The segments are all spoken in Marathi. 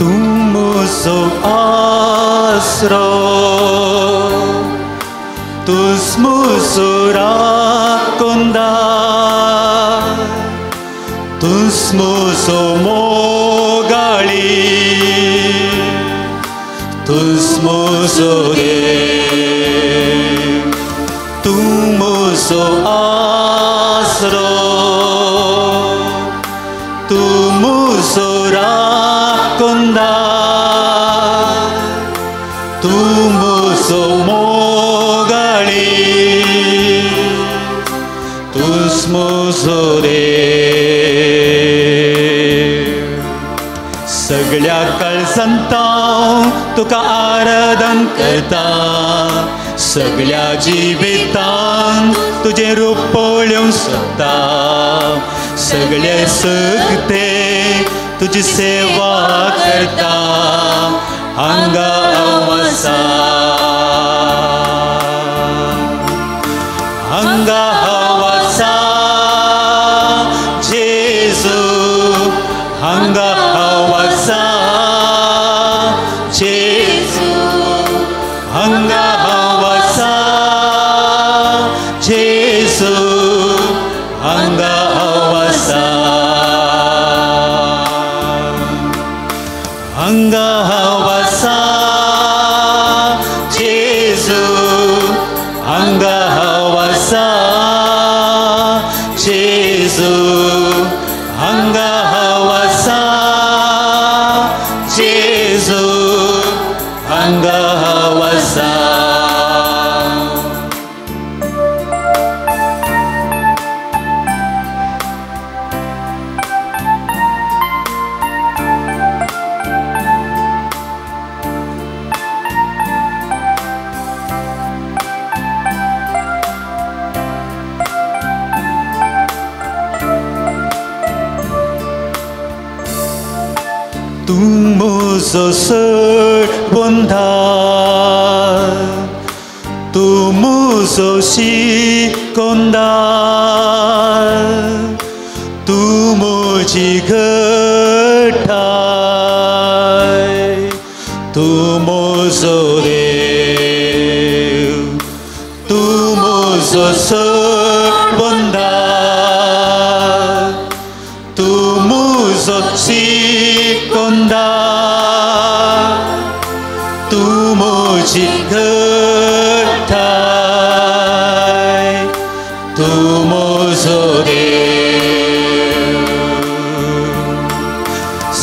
तूं म्हजो आसरो, तूंच म्हजो राखणदार, तूंच म्हजो मोगाळी, तूंच म्हजो देव. तूं म्हजो आसरो, तूं म्हजो राखणदार, तूं म्हजो मोगाळी, तूंच म्हजो देव. सगळ्या काळजांत हांव तुका आराधन करता, सगळ्या जिवितांत तुजें रूप पळोवंक सोदता, सगळे सकते तुजी सेवा करता, हांगा हांव आसा, हांगा हांव आसा जेजू, हांगा हांव आसा जेजू, हांगा हांव आसा जेजू, हांगा हांव आसा, हांगा हांव आसा जेजू, हांगा हांव आसा जेजू, हांगा हांव आसा जेजू, हांगा हांव आसा. तूं म्हजो सरबंदार, तूं म्हजो शिकोंदार, तूं म्हजी घट्टाय, तूं म्हजो देव. तूं म्हजो सरबंदार, तूं म्हजो शिकोंदार, तूं म्हजी घट्टाय, तूं म्हजो देव.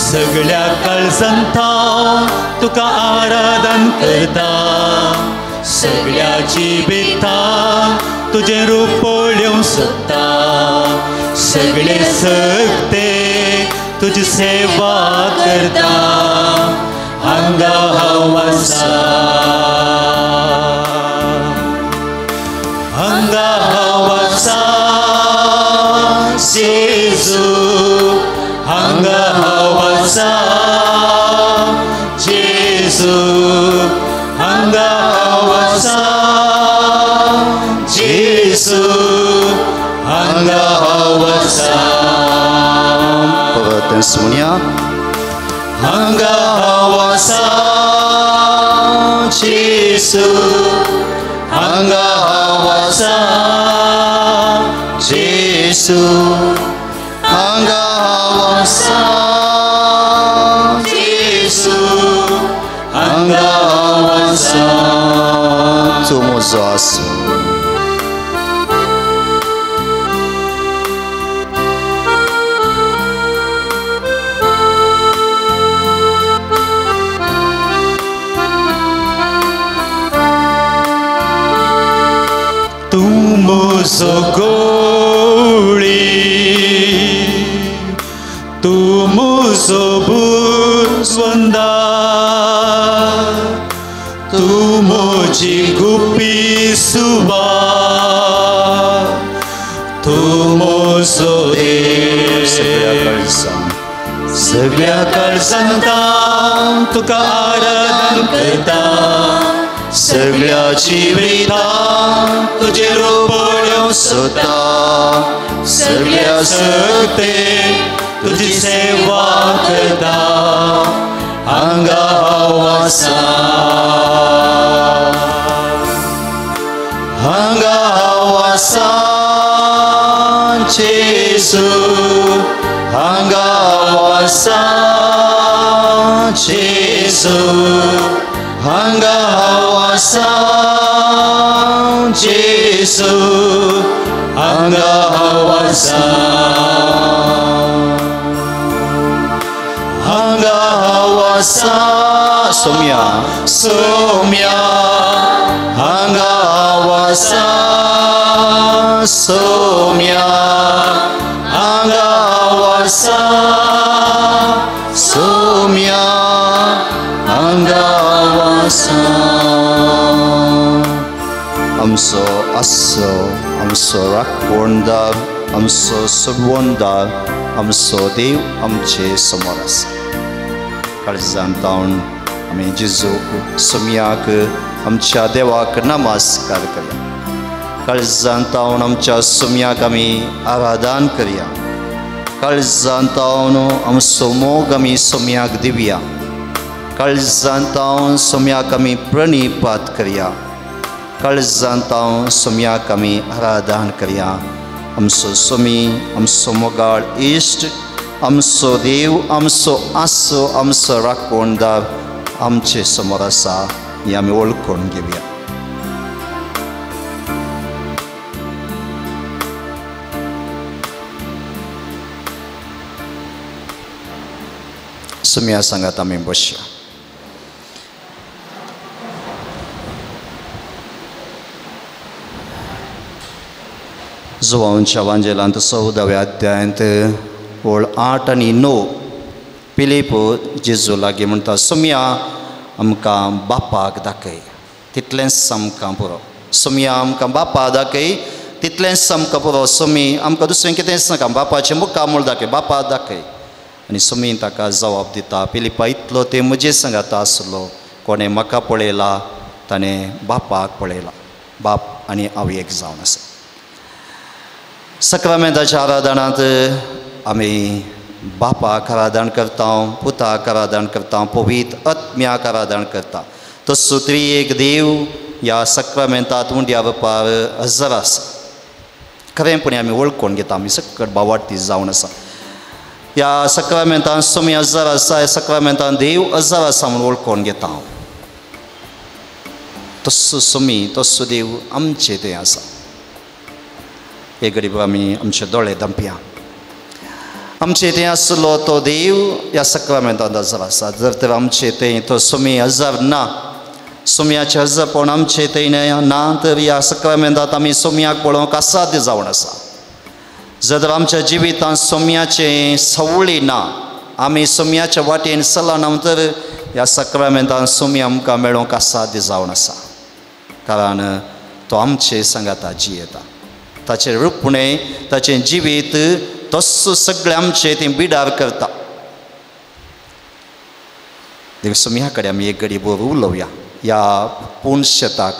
सगळ्या काळजांत हांव तुका आराधन करता, सगळ्या जिवितांत तुजें रूप पळोवंक सोदता, सगळे सकते तुजी सेवा करता, हांगा हांव आसा, हांगा हांव आसा जेजू, हांगा हांव आसा जेजू, हांगा हांव आसा जेजू, हांगा हांव आसा. Semuanya, हांगा हांव आसा जेजू, हांगा हांव आसा जेजू, हांगा हांव आसा जेजू, हांगा हांव आसा. tu म्हजो आसरो, तूं म्हजो गवळी, तूं म्हजो भुजवंदार, तूं म्हजी गुपी सुवात, तूं म्हजो देव. सगळ्या काळजांत हांव तुका आराधन करता, सगळ्या जिवितांत तुजें रूप पळोवंक सोदता, सगळ्या सकते तुजी सेवा करता, हांगा हांव आसा हांगा हांव आसा जेजू हांगा हांव आसा जेजू हांगा हांव आसा जेजू हांगा हांव आसा हांगा हांव आसा सोम्या सोम्या हांगा हांव आसा सोम्या हांगा हांव आसा सोम्या हांगा हांव आसा आमचो आसो आमचो राखणदार आमचो सुरवणदार आमचो देव आमचे समोर आसा काळजान तावन आमी जेजूक सोम्याक आमच्या देवाक नमस्कार करया काळजान तावन आमच्या सोम्याक आमी आराधन करया काळजान तावन आमचो मोग आमी सोम्याक दिवया काळजान तावन सोम्याक आमी प्रणिपात करया काळजान तावन सोम्याक आमी आराधन करया आमचो सोमी आमचो मोगाळ इश्ट आमचो देव आमचो आसो आमचो राखणदार आमचे समोर आसा हे आमी वळखून घेवया सोम्या सांगात आमी बसया जोवांच्या वांजेलांत 14व्या अध्यायांत ओळ 8 आनी 9 पिलीप जेजू लागीं म्हणटा सोम्या आमकां बापाक दाखय तितलेंच आमकां पुरो सोम्या आमकां बापा दाखय तितलेंच आमकां पुरो सोमी आमकां दुसरें कितेंच नाका बापाचें मुखामूळ दाखय बापा दाखय आनी सोमी ताका जवाब दिता पिलिपा इतलो ते म्हजे सांगात आसलो कोणें म्हाका पळयला ताणें बापाक पळयला बाप आनी हांव एक जावन आसा सक्रामेंताच्या आराधनांत आमी बापाक आराधन करता पुताक आराधन करता पवित्र आत्म्याक आराधन करता तसो तरी एक देव ह्या सक्रामेंतांत उंड्या रुपार हजर आसा खरेंपणी आमी वळखून घेता आमी सकट बावार्थी जावन आसा ह्या सक्रामेंतांत सोमी हजर आसा ह्या सक्रामेंतांत देव हजर आसा म्हूण वळखून घेता हांव तसो सोमी तसो देव आमचे थंय आसा एक गरीब आमी आमचे दोळे धांपया आमचे थंय आसलो तो देव ह्या सक्रामेंतांत हजर आसा जर तर आमचे थंय तो सोमी हजर ना सोम्याचे हजरपण आमचे थंय ना तर ह्या सक्रामेंतांत आमी सोम्याक पळोवंक असाध्य जावन आसा जर आमच्या जिवितांत सोम्याचें सवळी ना आमी सोम्याच्या वाटेन चलना तर ह्या सक्रामेंतांत सोमी आमकां मेळोवंक असाध्य जावन आसा कारण तो आमचे सांगाता जियेता ताचे रूपणे ताचें जिवीत तस्सो सगळें आमचें तें बिडार करता देव सोम्या कडेन आमी एक घडी बोर उलोवया ह्या पुणशेताक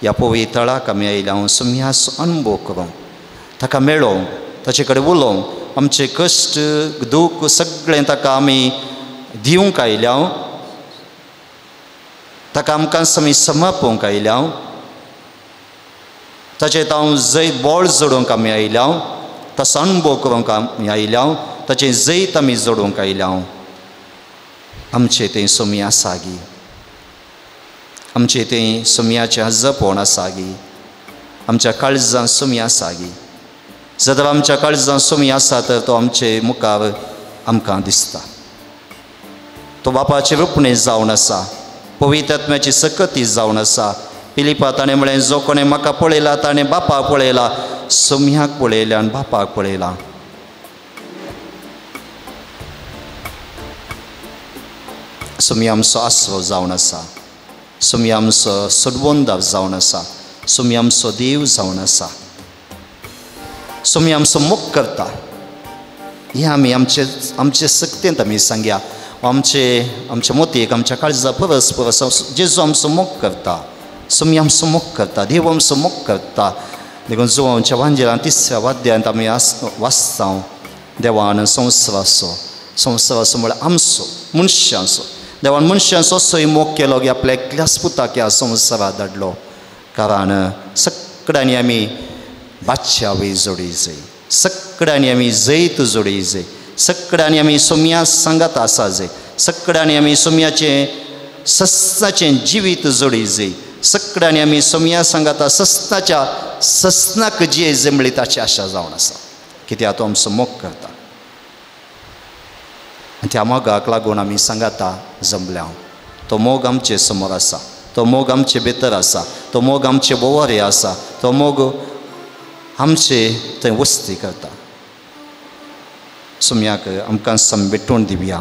ह्या पवित्राक आमी आयल्या हांव सोम्याचो अनुभव करूंक ताका मेळोवंक ताचे कडेन उलोवंक आमचे कश्ट दूख सगळें ताका आमी दिवंक आयल्या ताका आमकां आमी समर्पोवंक आयल्या ताचें हांव जैत बोळ जोडूंक आमी आयल्या तसो अनुभव करूंक आमी आयल्या ताचें जैत आमी जोडूंक आयल्या आमचे थंय सोमी आसा गी आमचे थंय सोम्याचें हजरपण आसा गी आमच्या काळजांत सोमी आसा गी जर आमच्या काळजांत सोमी आसा तर तो आमचे मुखार आमकां दिसता तो बापाचें रूपणें जावन आसा पवित्र आत्म्याची सकती जावन आसा पिलिपा ताणें म्हळें जो कोणें म्हाका पळयला ताणें बापाक पळयला सोम्याक पळयलें आनी बापाक पळयलां सोमी आमचो आसरो जावन आसा सोमी आमचो सुरवणदार जावन आसा सोमी आमचो देव जावन आसा सोमी आमचो मोग करता हें आमी आमचे सक्तेंत आमी सांगया आमचे मोतयेक आमच्या काळजा परस परस जेजू आमचो मोग करता सोमी आमचो मोग करता देव आमचो मोग करता देखून जोवांच्या वांजेलांत 3ऱ्या अध्यायांत आमी वाचता देवान संवसाराचो म्हळ्यार आमचो मनशांचो देवान मनशांचो सोय मोग केलो की आपल्या एकल्याच पुताक ह्या संवसारात धाडलो कारण सगळ्यांनी आमी बादशा वेळ जोडी जाय सगळ्यांनी आमी जैत जोडी जाय सगळ्यांनी आमी सोम्या सांगात आसा जाय सगळ्यांनी आमी सोम्याचे सस्नाचें जिवीत जोडी जाय सगळ्यांनी आमी सोम्या सांगाता सस्नाच्या सस्नाक जी जमली ताची आशा जावन आसा कित्याक तो आमचो मोग करता आनी त्या मोगाक लागून आमी सांगाता जमल्या तो मोग आमचे समोर आसा तो मोग आमचे भितर आसा तो मोग आमचे बोवारे आसा तो मोग आमचे थंय वस्ती करता सोम्याक आमकां संबेटून दिवया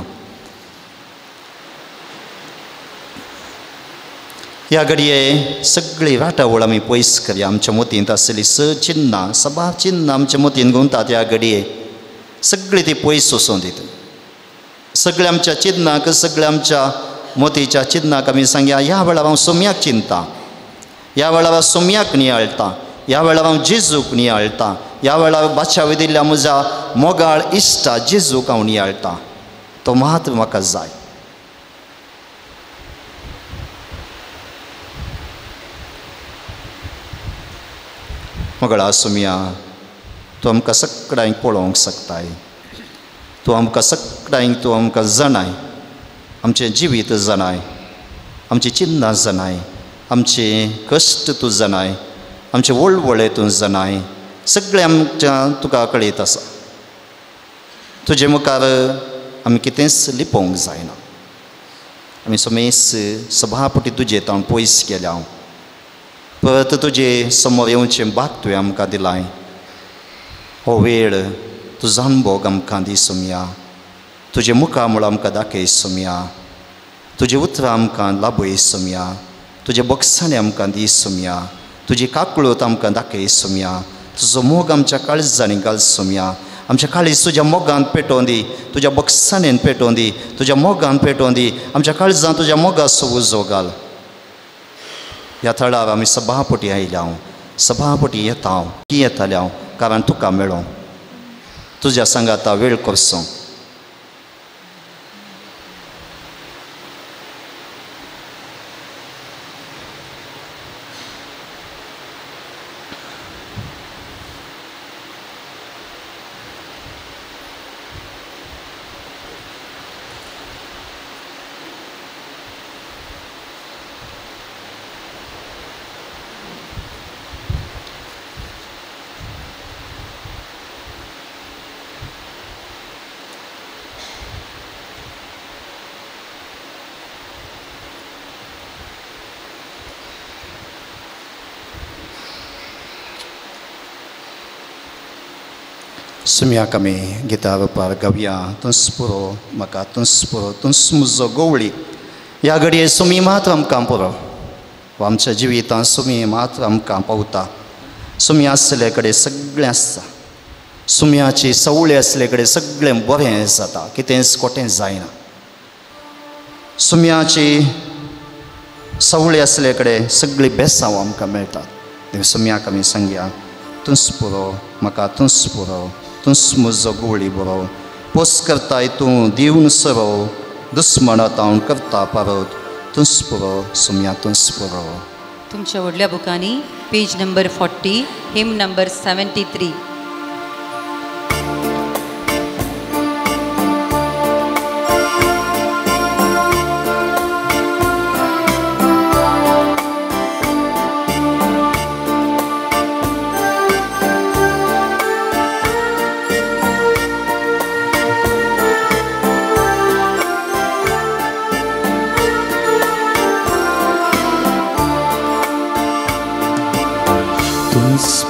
ह्या घडये सगळी राटावळ आमी पयस करया आमच्या मोतींत आसली चिन्नां सभा चिन्नां आमच्या मोतीन गुंतात ह्या घडये सगळी ती पयस वचून दिता सगळ्या आमच्या चिन्नाक सगळ्या आमच्या मोतीच्या चिन्नाक आमी सांगया ह्या वेळार हांव सोम्याक चिंता ह्या वेळार हांव सोम्याक नियाळटा ह्या वेळार हांव जेजूक नियाळटा ह्या वेळार बादशावे दिल्ल्या म्हज्या मोगाळ इश्टा जेजूक हांव नियाळटा तो मात म्हाका जाय मोगळा सोम्या तूं आमकां सगळ्यांक पळोवंक शकताय तूं आमकां सगळ्यांक तूं आमकां जाणाय आमचें जिवीत जाणाय आमची चिन्नां जाणाय आमचे कश्ट तूं जाणाय आमचे वळवळे तूं जाणाय सगळें आमच्या तुका कळीत आसा तुजे मुखार आमी कितेंच लिपोवंक जायना आमी समेस सभापटी तुजे तावन पयस गेल्या परत तुजे समोर येवचें भाग तुवें आमकां दिलाय हो वेळ तुजो अनुभव आमकां दी सोम्या तुजे मुखा मुळ आमकां दाखय सोम्या तुजे उतरां आमकां लाभय सोम्या तुजे बक्षाणे आमकां दी सोम्या तुजी काकळूत आमकां दाखय सोम्या तुजो मोग आमच्या काळजांनी घाल सोम्या आमच्या काळीज तुज्या मोगान पेटोवन दी तुज्या बक्षाणेन पेटोवन दी तुज्या मोगान पेटोवन दी आमच्या काळजां तुज्या मोगाचो उजो घाल ह्या थळार आमी सभापटी आयल्या सभापटी येता हांव की येताले हांव कारण तुका मेळों तुज्या सांगाता वेळ करचो सोम्याक आमी गितार उपार गावया तुंस पुरो म्हाका तुंस पुरो तुंस म्हजो गवळी ह्या घडये सोमी मात आमकां पुरो आमच्या जिवितांत सोमी मात आमकां पावता सोम्या आसले कडेन सगळें आसता सोम्याची सवळी आसले कडेन सगळें बरें जाता कितेंच कोटें जायना सोम्याची सवळी आसले कडेन सगळीं बेसांव आमकां मेळटात सोम्याक आमी सांगया तुंस पुरो म्हाका तुंस पुरो तुंस म्हजो गवळी बरो पोस करताय तूं दिवन सरो दुस्मनांत हांव करता पारत तुंस पुरो सोम्या तुंस पुरो तुमच्या व्हडल्या बुकांनी पेज नंबर 40 हिम नंबर 73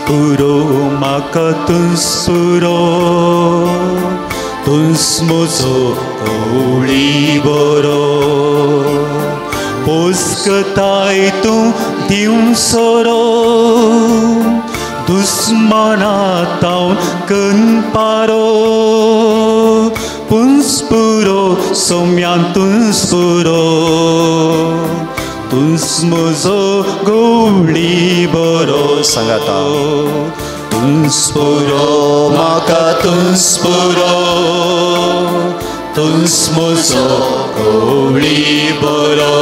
पुरो म्हाका तुंस पुरो तुंस म्हजो गवळी बरो पोस करताय तूं दिवं सोरो दुस्मनांत हांव करून पारो तुंस पुरो सोम्यान तुंस पुरो तुंस म्हजो गवळी बरो सांगाता तुंस पुरो म्हाका तुंस पुरो तुस म्हजो कवळी बरो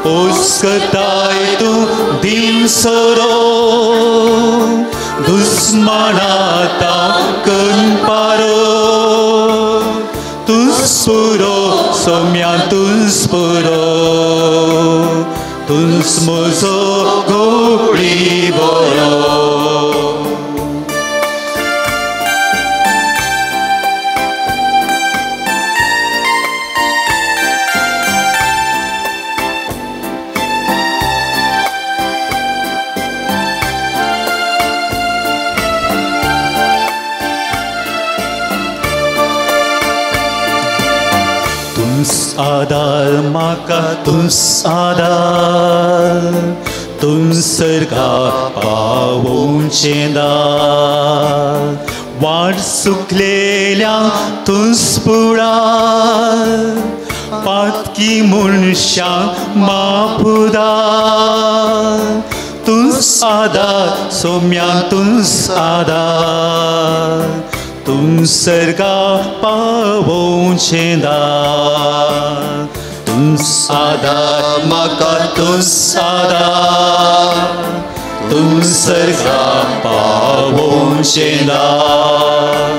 उस्कताय तूं दिवसरो दुस्मनाता कनपारो तुस पुरो सोम्या तुस पुरो तुस म्हजो कवळी बरो आदार म्हाका तुस आदार तुमसर्गा पावोवचें दार वाट सुकलेल्या तुस पुडार पातकी मनशांक मापुदार तुस आदार सोम्या तुस आदार तुमसर्गा पावोवचें दार तुस आदार म्हाका तुस आदार तुमसर्गा पावोवचें दार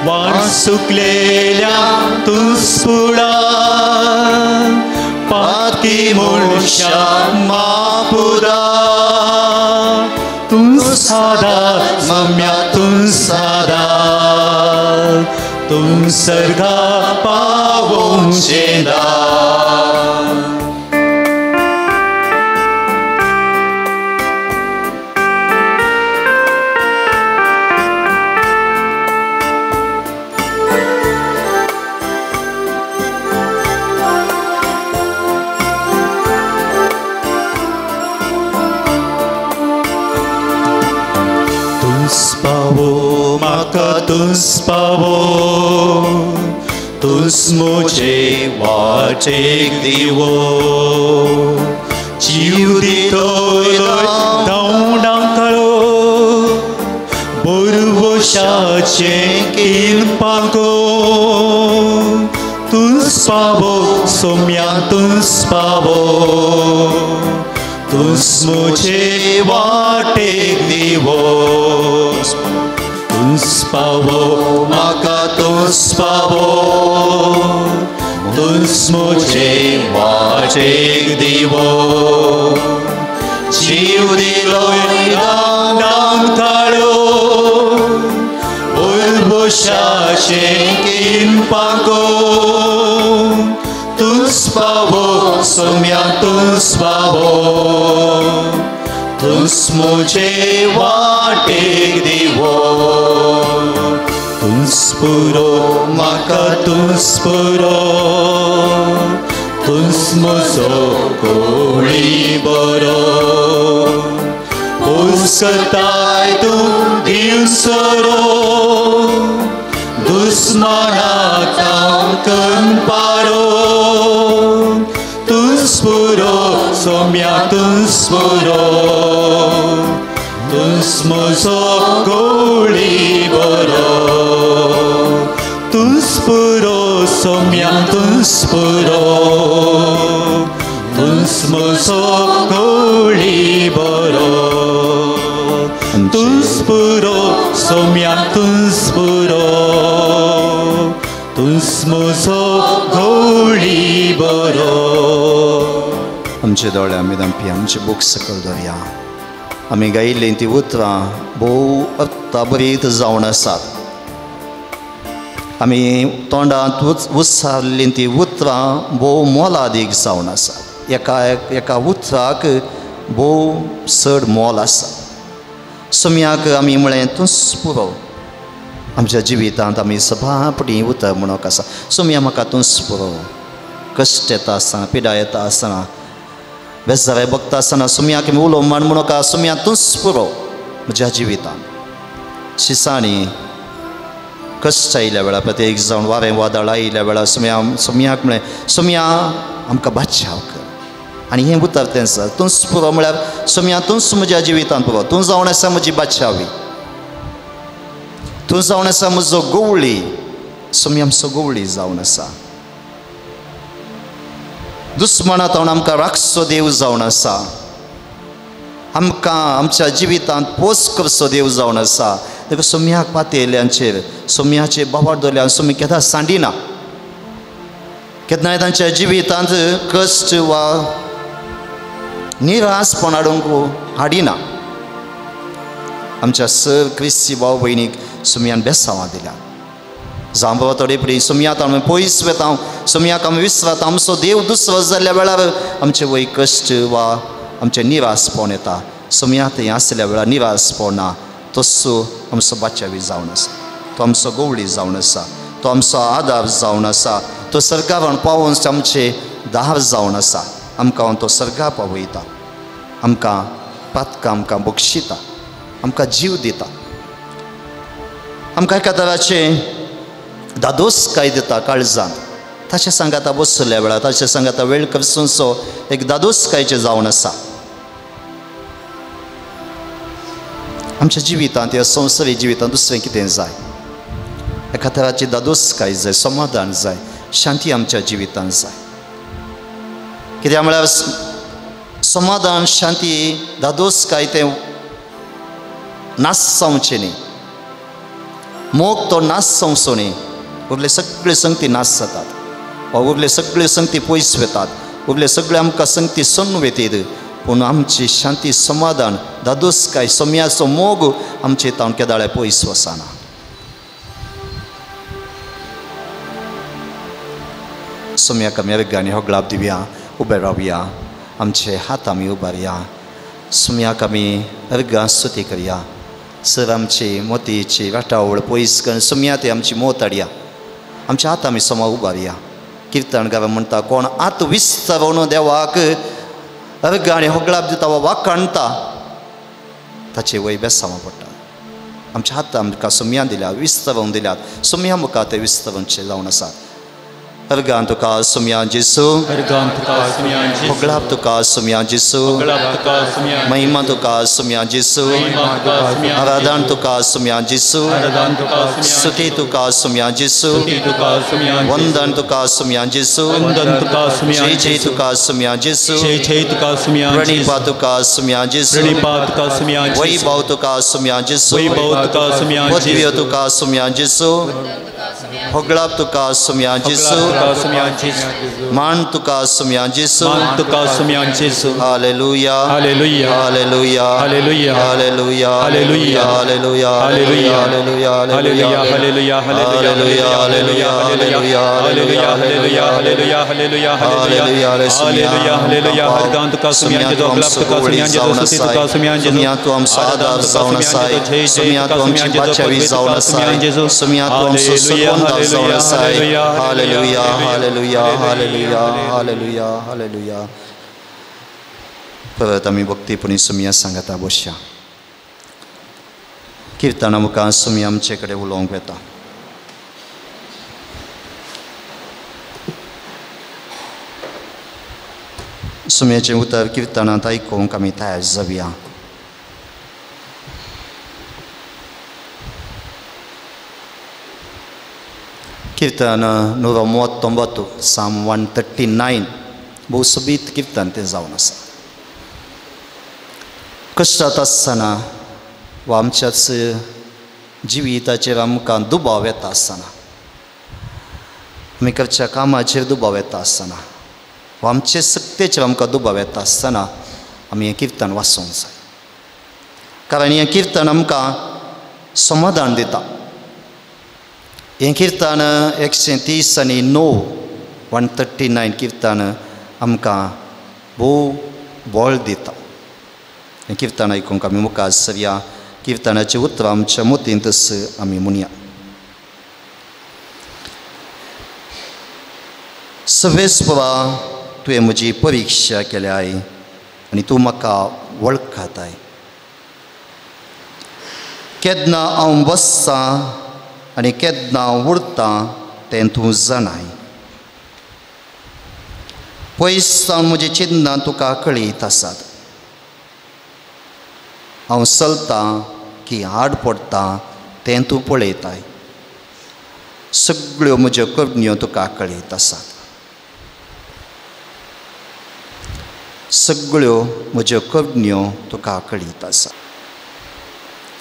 वाट सुकलेल्या तुस पुडार पातकी मनशांक मापुदार तुस आदार सोम्या तुस आदार तुमसर्गा पावोवचें दार म्हाका तुस पावो तुस म्हजे वाटेक दिवो जीव दितोय धांवडांकाळो बोरवोशाचें किलपागो तुस पावो सोम्या तुस पावो तुस म्हजे वाटेक दिवो तुस पावो म्हाका तुस पावो तुस म्हजे वाटेक दिवो जीव दिलोय धांवडांकाळो बोरवोशाचें किलपागो तुस पावो सोम्या तुस पावो तुस म्हजे वाटेक दिवो तुस पुरो म्हाका तुस पुरो तुस म्हजो कवळी बरो उस्कताय तूं दिवसरो दुस्मनाक कनपारो तुस पुरो सोम्या तुस पुरो तुस म्हजो कवळी बरो तुस पुरो सोम्या तुस पुरो तुस म्हजो कवळी बरो तुस पुरो सोम्या तुस पुरो तुस म्हजो कवळी बरो आमचे दोळे आमी दामपी आमचे बूक सकयल दवरया आमी गायिल्लीं तीं उतरां भोव अर्थाभरीत जावन आसात आमी तोंडांत उस्सारलीं तीं उतरां भोव मोलादीक जावन आसात एका उतराक भोव चड मोल आसा सोम्याक आमी म्हळें तुस पुरो आमच्या जिवितांत आमी सभापटी उतर म्हणून आसा सोम्या म्हाका तुस पुरो कश्ट येता आसतना पिडा येता आसतना बेजारे बघता आसतना सोम्याक उलो म्हण म्हणून सोम्या तुस पुरो म्हज्या जिवितांत शिसाणी कश्ट आयल्या वेळार प्रत्येक जावन वारें वादळ आयिल्ल्या वेळार सोम्याक म्हळें सोम्या आमकां बादशाव कर आनी हें उतर तें आसा तुस पुरो म्हळ्यार सोम्या तुस म्हज्या जिवितांत पुरो तूं जावन आसा म्हजी बादशावी तूं जावन आसा म्हजो गवळी सुमी आमचो गवळी जावन आसा. दुस्मनांत आमकां राखचो देव जावन आसा. आमकां आमच्या जिवितांत पोस करचो देव जावन आसा. देखून सुम्याक पातयेल्यांचेर सुम्याचे बाबाड दवरल्यान सुमी केदां सांडिना. केन्नाय तांच्या जिवितांत कश्ट वा निरासपण हाडूंक हाडिना. आमच्या सर क्रिस्ती भाव भयणीक सुमयान बेसांवां दिल्या. जांबो थोडे फुडें सुमयात आमी पयस वेता. सुमयाक आमी विसरता. आमचो देव दुसरो जाल्ल्या वेळार आमचे वय कश्ट वा आमचे निरासपण येता. सुमयात हें आसल्या वेळार निरासपण ना. तसो आमचो बाचावी जावन आसा. तो आमचो गवळी जावन आसा. तो आमचो आदार जावन आसा. तो सरकारान पावोवन आमचे दार जावन आसा. आमकां तो सर्गा पावयता. आमकां पातकां आमकां बक्षिता. आमकां जीव दिता. आमकां एका तराचे दादोसकाय दिता काळजांत. ताचे सांगाता बसल्या वेळार ताचे सांगाता वेळ करचो एक दादोसकायचें जावन आसा. आमच्या जिवितांत ह्या संवसारीक जिवितांत दुसरें कितें जाय? एका तराची दादोसकाय जाय, समाधान जाय, शांती आमच्या जिवितांत जाय. कित्याक म्हळ्यार समाधान, शांती, दादोसकाय तें नास जावचें न्ही. मोग तो नास जावचो न्ही. उरले सगळे संगती नास जातात वा उरले सगळे संगती पयस वेतात. उरले सगळे आमकां संगती सोडून वेतीत. पूण आमची शांती, समाधान, दादोसकाय, सोम्याचो मोग आमचे तावन केदाळे पयस वचना. सोम्याक आमी अर्गांनी होगळाप दिवया. उबे रावया. आमचे हात आमी उबारया. सोम्याक आमी अर्गां स्तुती करया. सर आमची मोतीची वाटावळ पयस करून सोम्यात आमची मोत हाडया. आमचे हात आमी सोमा उबारया. किर्तनकार म्हणटा कोण आत विस्तरवन देवाक अर्गां आनी होगळाप दिता वा वाखाणटा ताचे वय बेसांवां पडटा. आमचे हात आमकां सोम्यान दिल्यात, विस्तरवून दिल्यात. सोम्या मुखार ते विस्तरवनचे जावन आसात. अर्गां तुका सोम्या जेसू. होगळाप तुका सोम्या जेसू. महिमा तुका सोम्या जेसू. आराधन तुका सोम्या जेसू. स्तुती तुका सोम्या जेसू. वंदन तुका सोम्या जेसू. जय जय तुका सोम्या जेसू. प्रणिपा तुका सोम्या जेसू. वैभव तुका सोम्या जेसू. पदवी तुका सोम्या जेसू. होगळाप तुका सोम्या जेसू. मान तुका सोम्या जेसू. Hallelujah, hallelujah, hallelujah, hallelujah, hallelujah, hallelujah, hallelujah, hallelujah, hallelujah, hallelujah, hallelujah, hallelujah, hallelujah, hallelujah, hallelujah, hallelujah, hallelujah, hallelujah, hallelujah, hallelujah. अर्गां तुका सोम्या जेसू. होगळाप तुका सोम्या जेसू. स्तुती तुका सोम्या जेसू. सोम्या तूं आमचो आदार जावन आसाय. सोम्या तूं आमची बाचावी जावन आसाय. सोम्या तूं आमचो सुगंध जावन आसाय. Hallelujah, hallelujah, hallelujah, hallelujah, hallelujah. परत आमी भक्तीपणी सोम्या सांगता बसया. किर्तना मुखार सोम्या आमचे कडेन उलोवंक येता. सोम्याचें उतर किर्तनांत आयकूंक आमी तयार जावया. कीर्तन 139 Psalm 139 भोव सोबीत कीर्तन तें जावन आसा. कश्टांत आसतना वा आमच्याच जिविताचेर आमकां दुबाव येता आसतना, आमी करच्या कामाचेर दुबाव येता आसतना वा आमचे सक्तेचेर आमकां दुबाव येता आसतना आमी हें कीर्तन वाचूंक जाय. कारण हें कीर्तन आमकां समाधान दिता. हें कीर्तन 130 आनी 9 139 कीर्तन आमकां भोव बळ दिता. हें कीर्तन आयकूंक आमी मुखार सरया. कीर्तनाचें उतर आमच्या मोतींत आमी म्हणया. सर्वेस्पवा तुवें म्हजी परिक्षा केल्याय आनी तूं म्हाका वळखताय. केन्ना हांव बसतां आनी केन्ना उरतां तें तूं जाणाय. पयस सावन म्हजी चिन्नां तुका कळीत आसात. हांव चलतां की आड पडटां तें तूं पळयताय. सगळ्यो म्हज्यो कबण्यो तुका कळीत आसात. सगळ्यो म्हज्यो कबण्यो तुका कळीत आसा.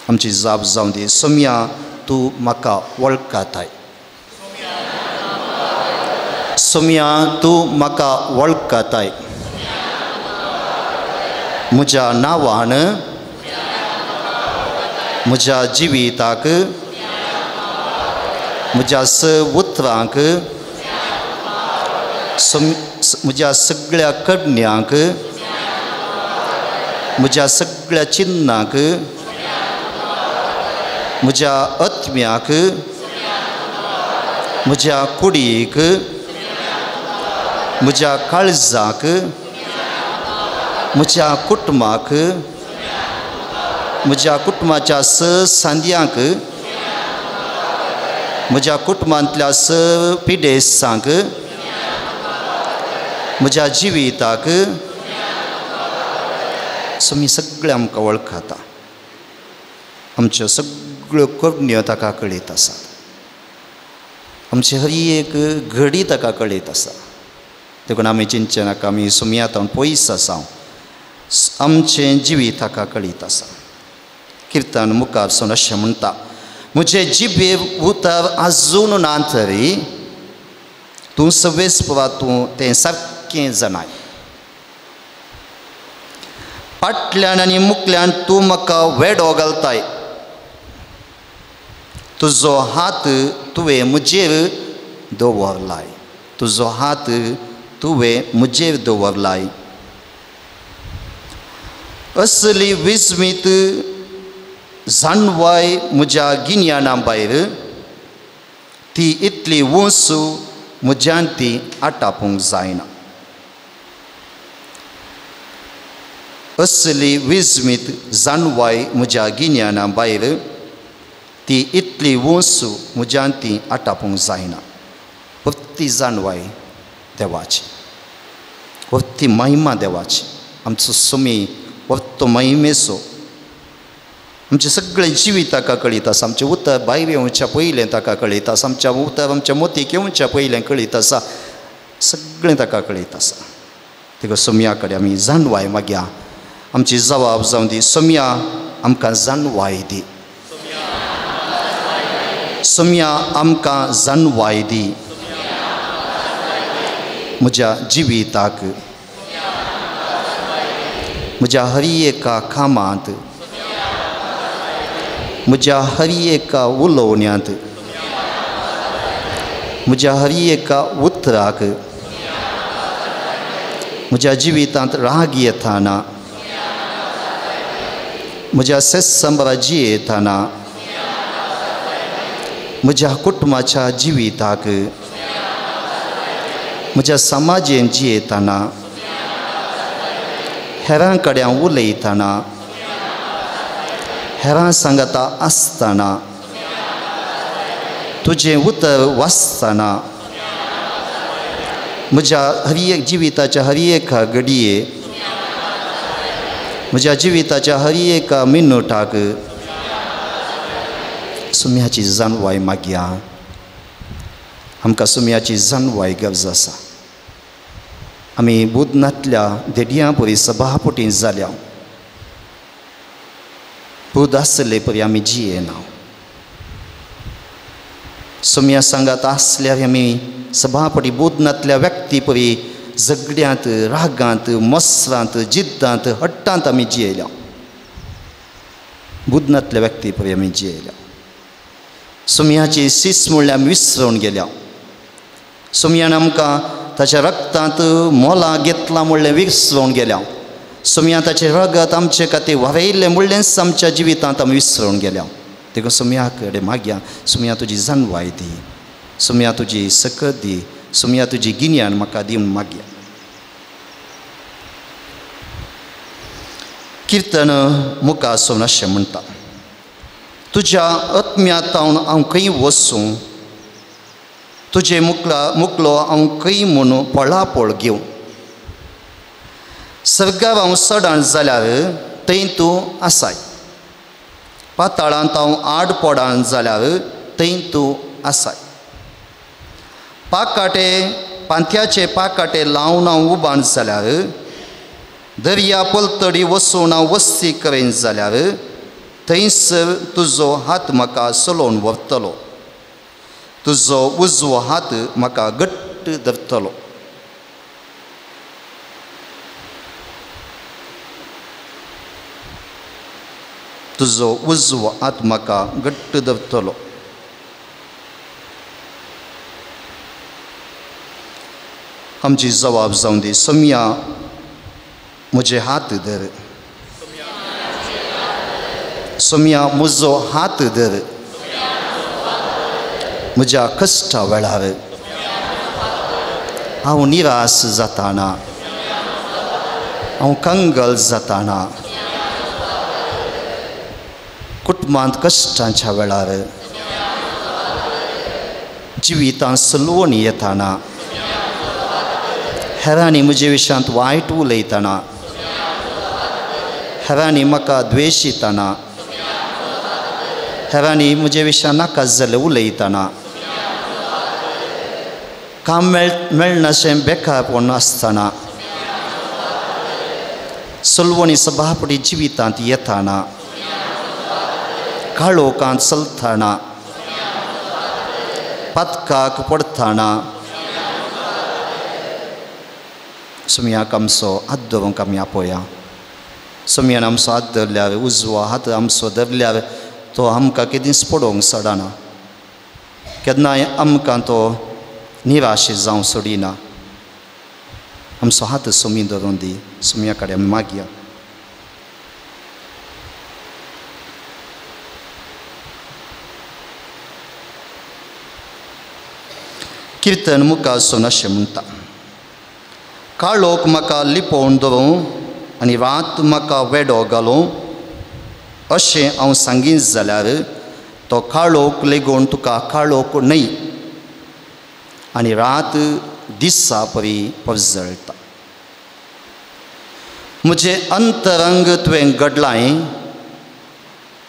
आमची जाप जावं दी. सोम्या तूं म्हाका वळखताय. सोम्या तूं म्हाका वळखताय. म्हज्या नांवान म्हज्या जिविताक म्हज्या उतरांक म्हज्या सगळ्या कबण्यांक म्हज्या सगळ्या चिन्नाक म्हज्या आत्म्याक म्हज्या कुडीक म्हज्या काळजाक म्हज्या कुटुंबाक म्हज्या कुटुंबाच्या सांद्यांक म्हज्या कुटुंबांतल्या पिडेसांक म्हज्या जिविताक सोमी सगळें आमकां वळखता. आमच्यो सगळ्यो कबण्यो ताका कळीत आसात. आमची हर एक घडी ताका कळीत आसा. देखून आमी चिंतचे नाका आमी सोमयातावन पयस आसा. आमचें जिवीत ताका कळीत आसा. किर्तन मुखार सावन अशें म्हणटा, म्हजे जिबे उतर आजून ना तरी तूं सवेस्पवा तूं तें सारकें जाणाय. फाटल्यान आनी मुखल्यान तूं म्हाका वेडो घालताय. तुजो हात तुवें म्हजेर दवरलाय. तुजो हात तुवें म्हजेर दवरलाय. असली विस्मीत जाणवाय म्हज्या गिन्याना भायर ती इतली वंस म्हज्यान ती आटापूंक जायना. असली विस्मीत जाणवाय म्हज्या गिन्याना भायर ती इतली वंस म्हज्यान ती आटापूंक जायना. वत्ती जाणवाय देवाची, वत्ती महिमा देवाची. आमचो सोमी वत्तो महिमेचो. आमचें सगळें जिवीत ताका कळीत आसा. आमचें उतर भायर येवच्या पयलें ताका कळीत आसा. आमच्या उतर आमच्या मोतीक येवच्या पयलें कळीत आसा. सगळें ताका कळीत आसा. देखून सोम्या कडेन आमी जाणवाय मागया. आमची जबाब जावं दी, सोम्या आमकां जाणवाय दी. सोम्या आमकां जाणवाय दी. म्हज्या जिविताक, म्हज्या हर एका कामांत, म्हज्या हर एका उलोवण्यांत, म्हज्या हर एका उतराक, म्हज्या जिवितांत राग येताना, म्हज्या सेसंबरा जियेताना, म्हज्या कुटुंबाच्या जिविताक, म्हज्या समाजेन जियेताना, हेरां कडेन उलयताना, हेरां सांगता आसतना, तुजें उतर वाचतना, म्हज्या हर एक जिविताच्या हर एका घडये, म्हज्या जिविताच्या हर एका मिनटाक सोम्याची जाणवाय मागया. आमकां सोम्याची जाणवाय गरज आसा. आमी बुधनांतल्या देडयां परी सभापटी जाल्या. बुध आसले परी आमी जियेना. सोम्या सांगात आसल्यार आमी सभापटी बुधनांतल्या व्यक्ती परी झगड्यांत, रागांत, मस्रांत, जिद्दांत, हट्टांत आमी जियेल्या. बुधनांतल्या व्यक्ती परी आमी जियेल्या. सोम्याची सीस म्हणल्यार आमी विसरून गेल्या. सोम्यान आमकां ताच्या रक्तांत मोला घेतलां म्हणलें विसरून गेल्या. सोम्या ताचें रगत आमचे खातीर व्हांवयलें म्हणलेंच आमच्या जिवितांत आमी विसरून गेल्या. देखून सोम्या कडेन मागया, सोम्या तुजी जाणवाय दी. सोम्या तुजी सकत दी. सोम्या तुजी गिन्यान म्हाका दिवन मागया. किर्तन मुखार सावन अशें म्हणटा, तुज्या आत्म्यांतावन हांव खंय वचूं, तुजे मुखलो हांव खंय म्हणून पळापळ घेवं. सर्गार हांव चडान जाल्यार थंय तूं आसाय. पाताळांत हांव आड पडान जाल्यार थंय तूं आसाय. पाक काटे पांथ्याचे पाक काटे लावन हांव उबाण जाल्यार दर्या पलतडी वसून हांव वस्ती करेन जाल्यार थंयसर तुजो हात म्हाका चलोवन व्हरतलो तुजो उजवो हात म्हाका घट्ट धरतलो तुजो उजवो हात म्हाका घट्ट धरतलो आमची जबाब जावन दी सोम्या म्हजे हात धर सोम्या म्हजो हात धर म्हज्या कश्टा वेळार हांव निराश जाताना हांव कंगल जाताना कुटुंबांत कश्टांच्या वेळार जिवितांत सलवणी येताना हेरांनी म्हजे विशयांत वायट उलयतना हेरांनी म्हाका द्वेशितना हेरांनी म्हजे विशयां नाका जालें उलयतना काम मेळनाशें बेकारपण आसतना सलवणी सभापडी जिवितांत येताना काळोखांत चलतना पातकाक पडतना सोम्याक आमचो हात धरूंक आमी आपया सोम्यान आमचो हात धरल्यार उजवो हात आमचो धरल्यार तो आमकां केदींच पडोवंक सोडना केन्नाय आमकां तो निराशे जावं सोडिना आमचो हात सोमी धरून दी सोम्या कडेन आमी मागया कीर्तन मुखारसून अशें म्हणटा काळोख म्हाका लिपोवन धरूं आनी रात म्हाका वेडो घालूं अशें हांव सांगीत जाल्यार तो काळोख लेगून तुका काळोख न्हय आनी रात दिसा परी पजळटा म्हजें अंतरंग तुवें घडलाय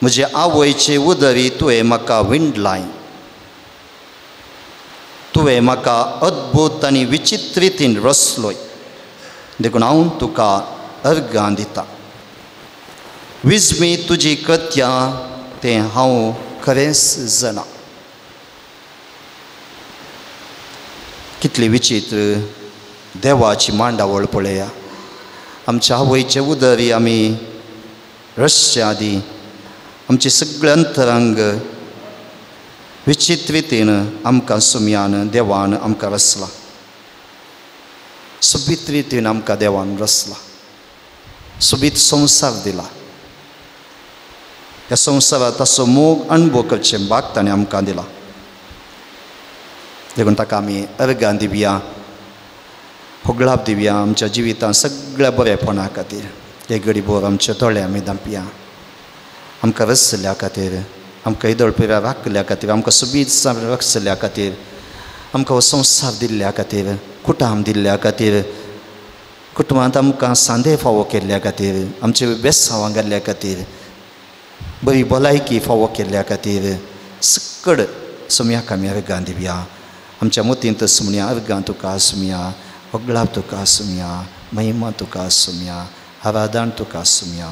म्हजे आवयचे उदरी तुवें म्हाका विणलाय तुवें म्हाका अद्भुत आनी विचित्र रितीन रचलोय देखून हांव तुका अर्गां दिता विजमी तुजी कृत्यां तें हांव खरेंच जाणा कितली विचित्र देवाची मांडावळ पळया आमच्या आवयचे उदरी आमी रसच्या आदी आमचे सगळे अंतरंग विचित्र रितीन आमकां सोम्यान देवान आमकां रचला सोबीत रितीन आमकां देवान रचला सोबीत संवसार दिला ह्या संवसारांत ताचो मोग अणभव करचे भाग ताणें आमकां दिला देखून ताका आमी अर्गां दिवया होगळाप दिवया आमच्या जिवितांत सगळ्या बरेपणा खातीर एक घडीभर आमचे दोळे आमी धांपया आमकां रचल्या खातीर आमकां इदळपिऱ्या राखल्या खातीर आमकां सोबीत रचल्या खातीर आमकां हो संवसार दिल्ल्या खातीर कुटाम दिल्ल्या खातीर कुटुंबांत आमकां सांदे फावो केल्ल्या खातीर आमचे बेसांवां घाल्ल्या खातीर बरी भलायकी फावो केल्ल्या खातीर सकड सोम्याक आमी अर्गां दिवया आमच्या मतींत सुमण्या अर्गां तुका सोम्या होगळाप तुका सोम्या महिमा तुका सोम्या आराधन तुका सोम्या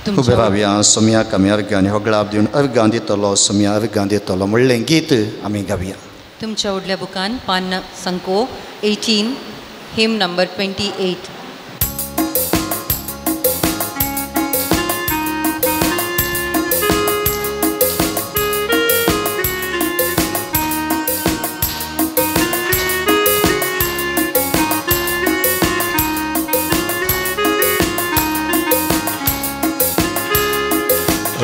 उबे रावया सोम्याक आमी अर्गां होगळाप दिवन अर्गां दितलो सोम्या अर्गां दितलो म्हणलें गीत आमी गावया तुमच्या उडल्या बुकान पान संको 18 हिम नंबर 28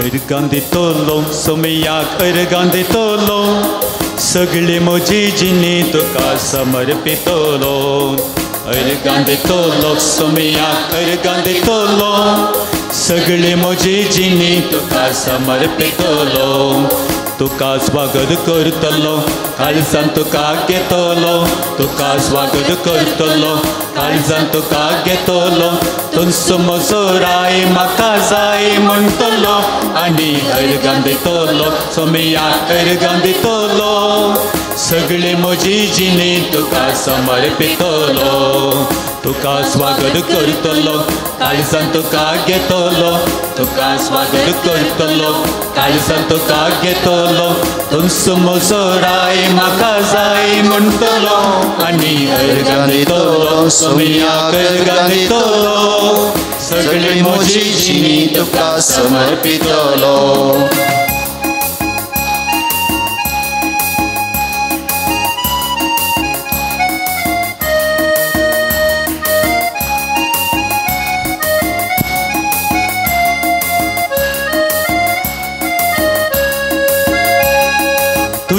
अर्गां दितलो सोम्याक अर्गां दितलो सगळी म्हजी जिणी तुका समर्पितलो अर्गां दितलो सोम्याक अर्गां दितलो सगळी म्हजी जिणी तुका समर्पितलो तुका स्वागत करतलो काळजान तुका घेतलो तुका स्वागत करतलो काळजान तुका घेतलो तुमचो म्हजो राय म्हाका जाय म्हणटलो आनी अर्गां दितलो सोमयाक अर्गां दितलो सगळे म्हजी जिणी तुका समर्पितलो तुका स्वागत करतलो काळजान तुका घेतलो तुका स्वागत करतलो काळजान तुका घेतलो तुमचो म्हजो राय म्हाका जाय म्हणटलो आनी अर्गां दितलो सोमयाक अर्गां दितलो सगळे म्हजी जिणी तुका समर्पितलो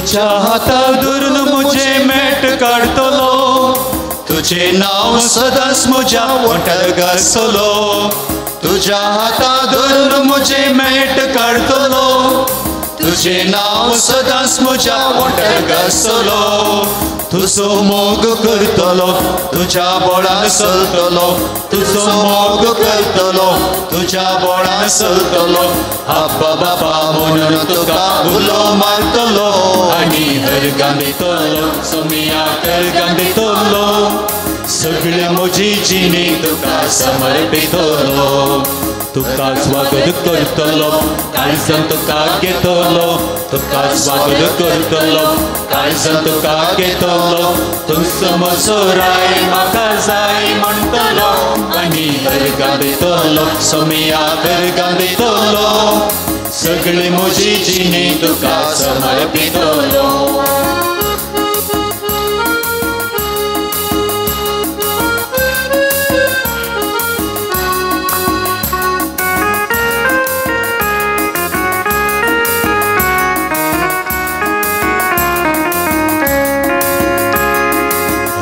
तुझ्या हाताक धरून म्हजे मेट काडतलो तुझे नाव सदांच म्हज्या ओंठार घालतलो तुझ्या हाताक धरून म्हजे मेट काडतलो तुझे नाव सदांच म्हज्या ओंठार घालतलो तुजो मोग करतलो तुझ्या बोळान चलतलो तुजो मोग करतलो तुझ्या बोळान चलतलो आब्बा बाबा म्हणून तुका उलो मारतलो आनी अर्गां दितलो सोमयाक अर्गां दितलो सगळे म्हजी जिणी तुका समर्पितलो तुका स्वागत करतलो काळजान तुका घेतलो तुका स्वागत करतलो काळजान तुका घेतलो तुमचो म्हजो राय म्हाका जाय म्हणटलो आनी अर्गां दितलो सोमयाक अर्गां दितलो सगळे म्हजी जिणी तुका समर्पितलो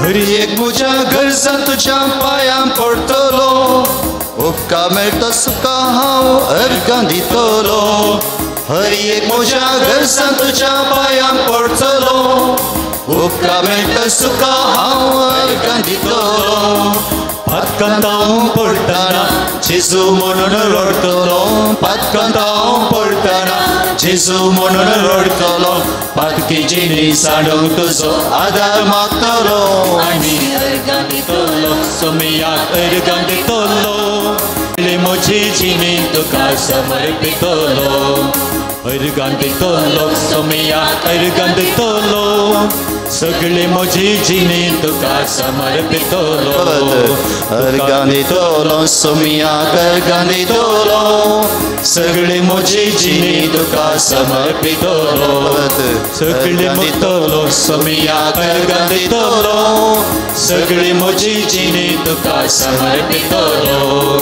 हर एक म्हज्या गरजां तुज्या पांयां पडटलो उपकार मेळटा सुका हांव अर्गां दितलो हर एक म्हज्या गरजां तुज्या पांयां पडटलो उपकार मेळटा सुका हांव अर्गां दितलो पातकांत हांव पडटना जेजू म्हणून रडटलो पातकांत हांव पडटना जेजू म्हणून रडटलो पातकी जिणी साडूंक तुजो आदार मागतलो आनी अर्गां दितलो सोमयाक अर्गां दितलो म्हजी जिणी तुका समर्पितलो अर्गां दितलो सोमयाक अर्गां दितलो सगळे म्हजी जिणी तुका समर्पितलो अर्गां दितलो सोमयाक अर्गां दितलो सगळे म्हजी जिणी तुका समर्पितलो सगळे दितलो सोमयाक अर्गां दितलो सगळे म्हजी जिणी तुका समर्पितलो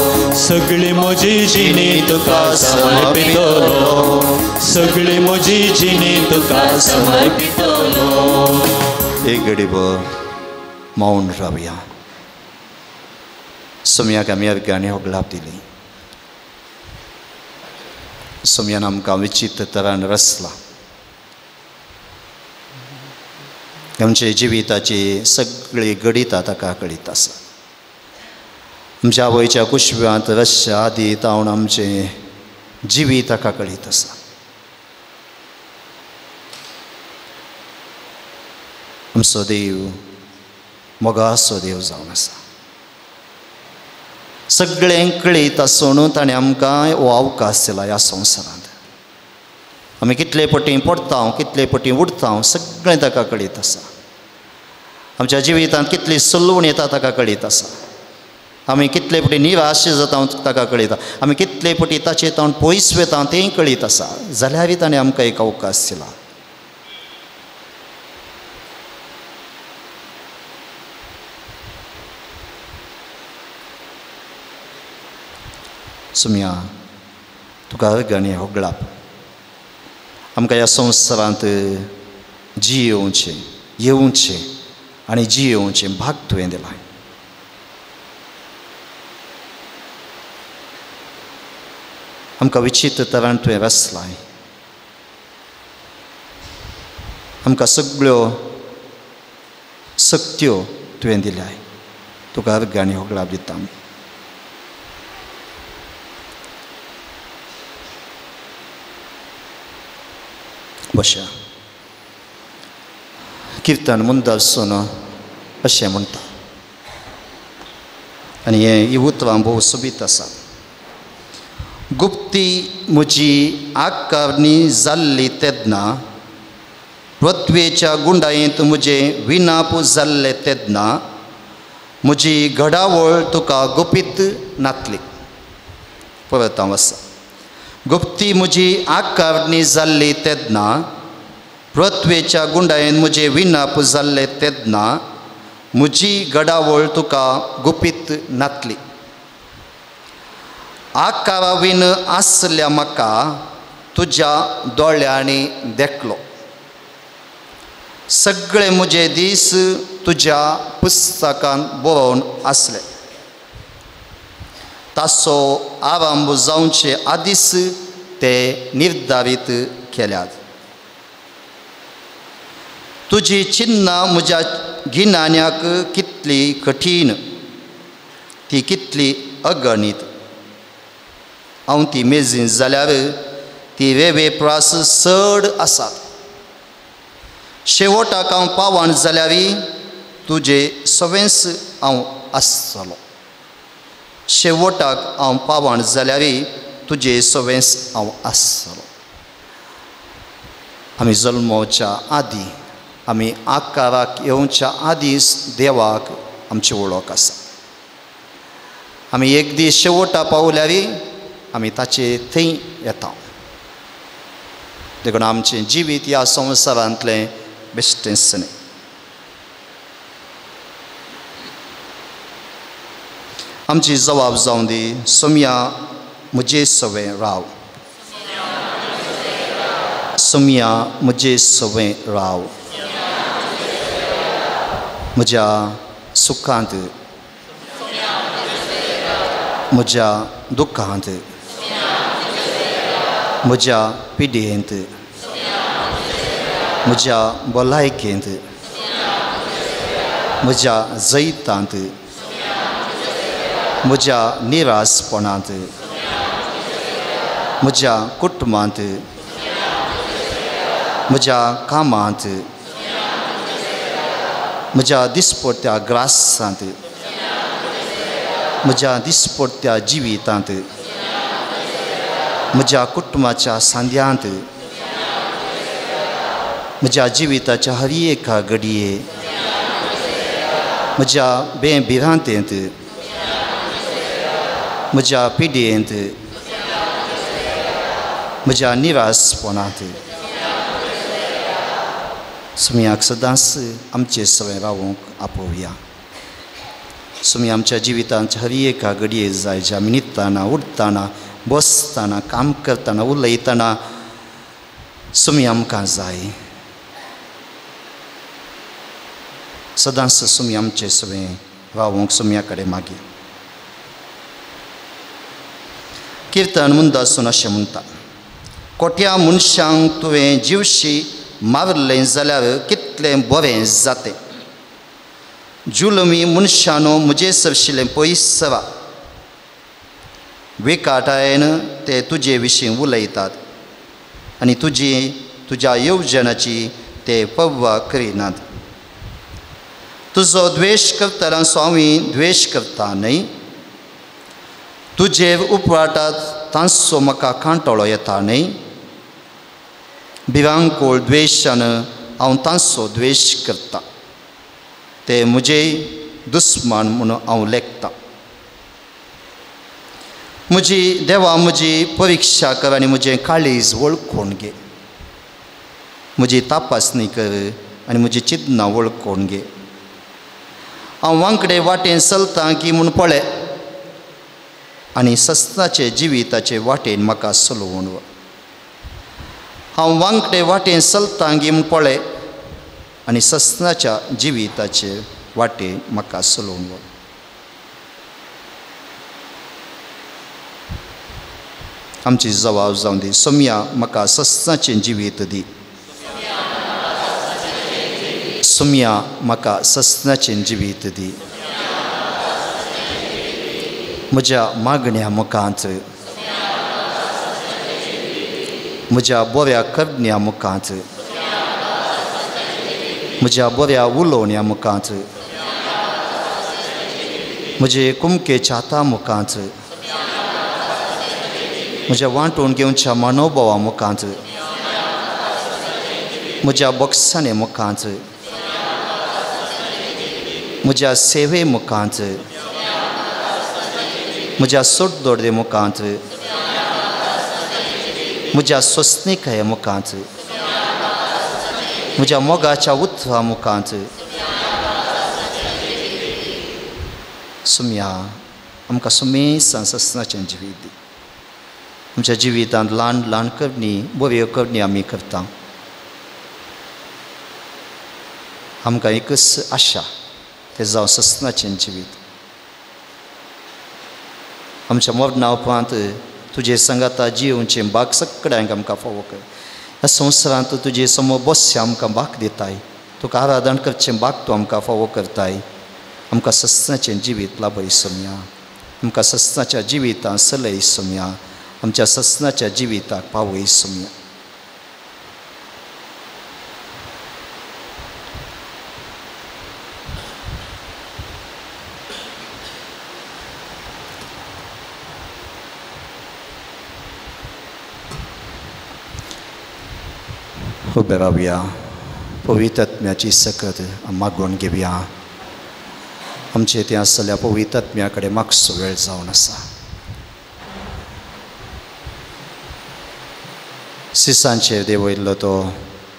सगळे म्हजी जिणी तुका समर्पितलो सगळे म्हजी जिणी तुका समर्पितलो एक घडीभर मौन रावया सोमयाक आमी अर्गांनी होगलाप दिली सोमयान आमकां विचित्र तरान रचला आमचे जिविताची सगळी गणितां ताका कळीत आसा आमच्या आवयच्या कुशव्यांत रश्या आदी तावन आमचें जिवीत ताका कळीत आसा आमचो देव मोगाचो देव जावन आसा सगळें कळीत आसून ताणें आमकां हो अवकाश दिला ह्या संवसारांत आमी कितले पटी पडटा कितले पटी उडटा सगळें ताका कळीत आसा आमच्या जिवितांत कितली सलवण येता ताका कळीत आसा आमी कितले पटी निराश जाता ताका कळीत आमी कितले पटी ताचे तोंड पयस वेता तेंय कळीत आसा जाल्यारय ताणें आमकां एक अवकाश दिला सोमया तुका अर्गांनी होगलाप आमकां ह्या संवसारांत जियोवचें येवचें आनी जियोवचें भाग तुवें दिलां आमकां विचित्र तरान तुवें रचलां आमकां सगळ्यो सक्त्यो तुवें दिल्याय तुका अर्गांनी हो लाभ दिता आमी बशा किर्तन मुंदासून अशें म्हणटा आनी ही उतरां भोव सोबीत आसा गुप्ती म्हजी आकारणी जाल्ली तेन्ना पृथ्वेच्या गुंडायेंत म्हजें विनाप जाल्लें तेन्ना म्हजी घडावळ तुका गुपीत नातली परत हांव आसा गुप्ती म्हजी आकारणी जाल्ली तेन्ना पृथ्वेच्या गुंडायेंत म्हजें विनाप जाल्लें तेन्ना म्हजी घडावळ तुका गुपीत नातली आकारावीन आसल्या म्हाका तुज्या दोळ्यांनी देखलो सगळे म्हजे दीस तुज्या पुस्तकांत बरोवन आसले ताचो आरंभ जावचे आदीस ते निर्धारीत केल्यात तुजी चिन्नां म्हज्या गिन्यान्याक कितली कठीण ती कितली अगणित हांव ती मेजीन जाल्यार ती वेवेप्रास चड आसात शेवटाक हांव पावण जाल्यार तुजे सवेंस हांव आसतलो शेवटाक हांव पावण जाल्यार तुजे सवेंस हांव आसतलो आमी जल्माच्या आदीं आमी आकाराक येवच्या आदींच देवाक आमची वळख आसा आमी एक दीस शेवटा पावल्यार आमी ताचे थंय येता देखून आमचें जिवीत ह्या संवसारांतलें बेश्टेंच न्ही आमची जबाब जावं दी सोम्या म्हजे सवें राव सोम्या म्हजे सवें राव म्हज्या सुखांत म्हज्या दुखांत म्हज्या पिडेंत म्हज्या भलायकेंत म्हज्या जैतांत म्हज्या निरासपणांत म्हज्या कुटुंबांत म्हज्या कामांत म्हज्या दिसपट्ट्या ग्रासांत म्हज्या दिसपट्ट्या जिवितांत म्हज्या कुटुंबाच्या सांद्यांत म्हज्या जिविताच्या हर एका घडये म्हज्या बेभिरांतेंत म्हज्या पिडेंत म्हज्या निरासपणांत सुमयाक सदांच आमचे सवें रावूंक आपोवया सुमी आमच्या जिवितांच्या हर एका घडये जाय जे आमी न्हिदतना उठतना बसतना काम करतना उलयतना सुमी आमकां जाय सदांच सुमी आमचे सवें रावूंक सुमया कडेन मागी किर्तन मुंदासून अशें म्हणटा कोट्या मनशांक तुवें जिवशी मारलें जाल्यार कितलें बरें जातें जुलमी मनशानो म्हजे सरशिल्लें पयस सवा वेकाटायेन ते तुजे विशीं उलयतात आनी तुज्या येवजणाची ते पर्वा करिनात तुजो द्वेश करतल्यांचो हांव द्वेश करता न्हय तुजेर उपराटात तांचो म्हाका कांटोळो येता न्हय भिरांकूळ द्वेशान हांव तांचो द्वेश करता ते म्हजे दुस्मान म्हणून हांव लेखता म्हजी देवा म्हजी परिक्षा कर आनी म्हजें काळीज वळखून घे म्हजी तपासणी कर आनी म्हजी चिंतनां वळखून घे हांव वांकडे वाटेन चलतां की म्हूण पळय आनी सस्ताचे जिविताचे वाटेन म्हाका चलोवन व्हर हांव वांकडे वाटेन चलतां गी म्हूण पळय आनी सस्ताच्या जिविताचे वाटेन म्हाका चलोवन व्हर आमची जबाब जावं दी सोम्या म्हाका सस्ताचें जिवीत दी सुम्या म्हाका ससनाचें जिवीत दी म्हज्या मागण्या मुखांत म्हज्या बऱ्या करण्या मुखांत म्हज्या बऱ्या उलोवण्या मुखांत म्हजे कुमके छाता मुखांत म्हज्या वांटून घेवच्या मनोभावा मुखांत म्हज्या बक्षाणे मुखांत म्हज्या सेवे मुखांत म्हज्या सोडदोडे मुखांत म्हज्या सोसणिकाये मुखांत म्हज्या मोगाच्या उत्सवा मुखांत सुम्या आमकां सुमेसान ससनाचें जिवीत दी आमच्या जिवितांत ल्हान ल्हान करणी बऱ्यो करणी आमी करता आमकां एकच आशा तें जावं ससनाचें जिवीत आमच्या मरणा उपरांत तुजे संगाता जिवचें भाग सगळ्यांक आमकां फावो कर ह्या संवसारांत तुजे समोर बसचें आमकां भाग दिताय तुका आराधन करचें भाग तूं आमकां फावो करताय आमकां ससनाचें जिवीत लाभय सुम्या आमकां ससनाच्या जिवितांत चलय सुम्या आमच्या ससनाच्या जिविताक पावय सुम्या उबे रावया पवित्र आत्म्याची सकत मागून घेवया आमचे ते आसलेल्या पवित्र आत्म्या कडेन मागचो वेळ जावन आसा सिसांचेर देंवयल्लो तो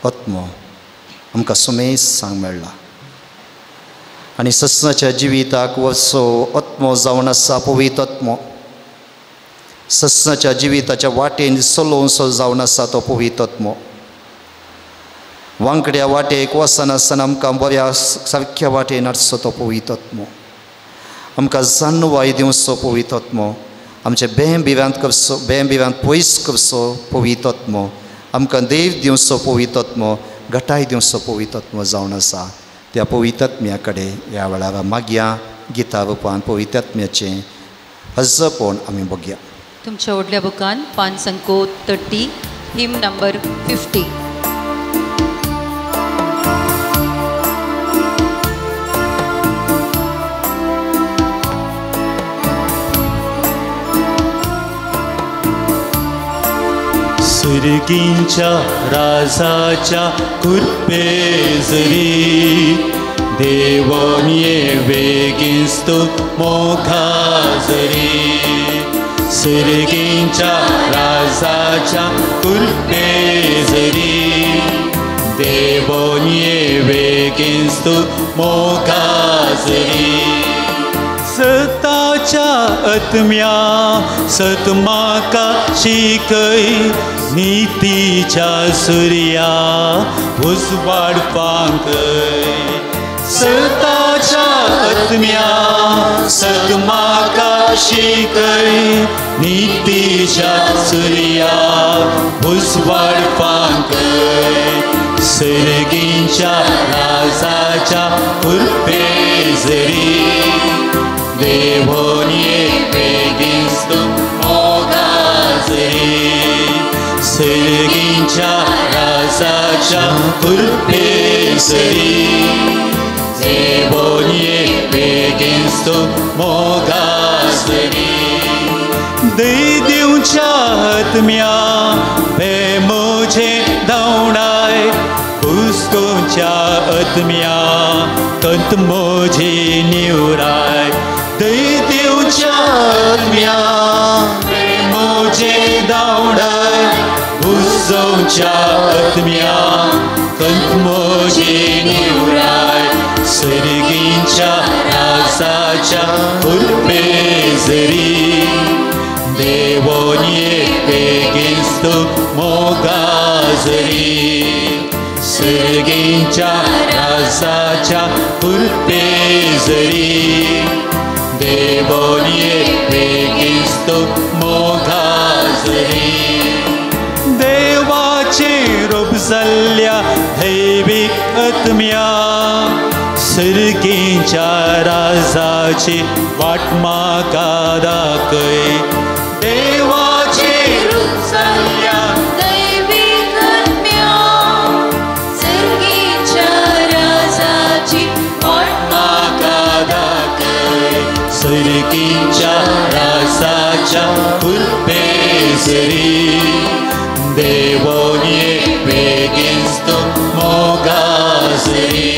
आत्मो आमकां सुमेसांग मेळ्ळा आनी ससनाच्या जिविताक वचो आत्मो जावन आसा पवित्र आत्मो ससनाच्या जिविताच्या वाटेन चलोवचो जावन आसा तो पवित्र आत्मो वांकड्या वाटेक वचनासतना आमकां बऱ्या सारक्या वाटेन हाडचो तो पवित्र आत्मो आमकां जाणवाय दिवचो पवित्र आत्मो आमचे बेंबिरांत करचो बेंबिरांत पयस करचो पवित्र आत्मो आमकां देव दिवचो पवित्र आत्मो घटाय दिवचो पवित्र आत्मो जावन आसा त्या पवित्र आत्म्या कडेन ह्या वेळार मागया गिता रुपान पवित्र आत्म्याचें अजपण आमी बघया तुमच्या व्हडल्या बुकान पान संको 30 हिम नंबर 50 सुरगींच्या राजाच्या कृपेजरी देवोन ये बेगिस्तो मोखाजरी सुरगींच्या राजाच्या कृपेजरी देवोन ये बेगिस्तो मोखाजरी सताच्या आत्म्या सतमाका शिकय नीतीच्या सूर्या उजवाड पांकय सताच्या आत्म्या सतमाका शिकय नीतीच्या सूर्या उजवाड पांकय सर्गींच्या राजाच्या कृपेजरी देवोन ये बेगिस्तो मोगाजरी सर्गींच्या राजाच्या कृपेजरी देवोन ये बेगिस्तो मोगाजरी देवच्या आत्म्या बेमोजे धावणाय पुस्तोच्या आत्म्या कंत मोजे निवराय देवच्या आत्म्या बेमोजे धावणाय पुस्तोच्या आत्म्या कंत मोजे निवराय सर्गींच्या राजाच्या कृपेजरी देवोन ये बेगिस्तो मोगाजरी सर्गींच्या राजाच्या कृपेजरी देवोन ये बेगिस्तो मोगाजरी देवाचे रूप जाल्ल्या दैविक आत्म्या सर्गींच्या राजाची वाट म्हाका दाखय देवाची रुचल्या दैवीक आत्म्या सर्गीच्या राजाची वाट म्हाका दाखय सर्गींच्या राजाच्या कुल्पेसरी देवोनिये बेगिनस्तो मोगासरी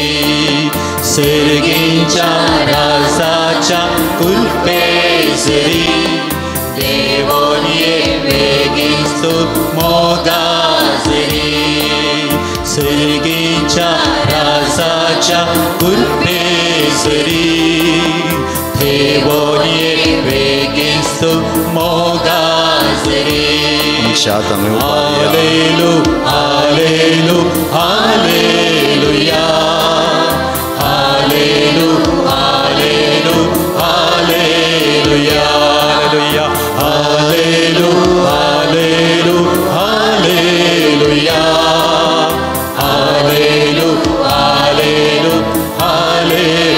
सर्गींच्या राजाच्या कुल्पेसरी देवोनिये बेगिनस्तो मोगासरी सर्गींच्या राजाच्या कुल्पेसरी देवोनिये बेगिनस्तो मोगासरी Hallelu, Hallelu, Hallelujah. Hallelu, Hallelu, Hallelujah. Hallelu, Hallelu, Hallelujah. Hallelu, Hallelu, Hallelujah.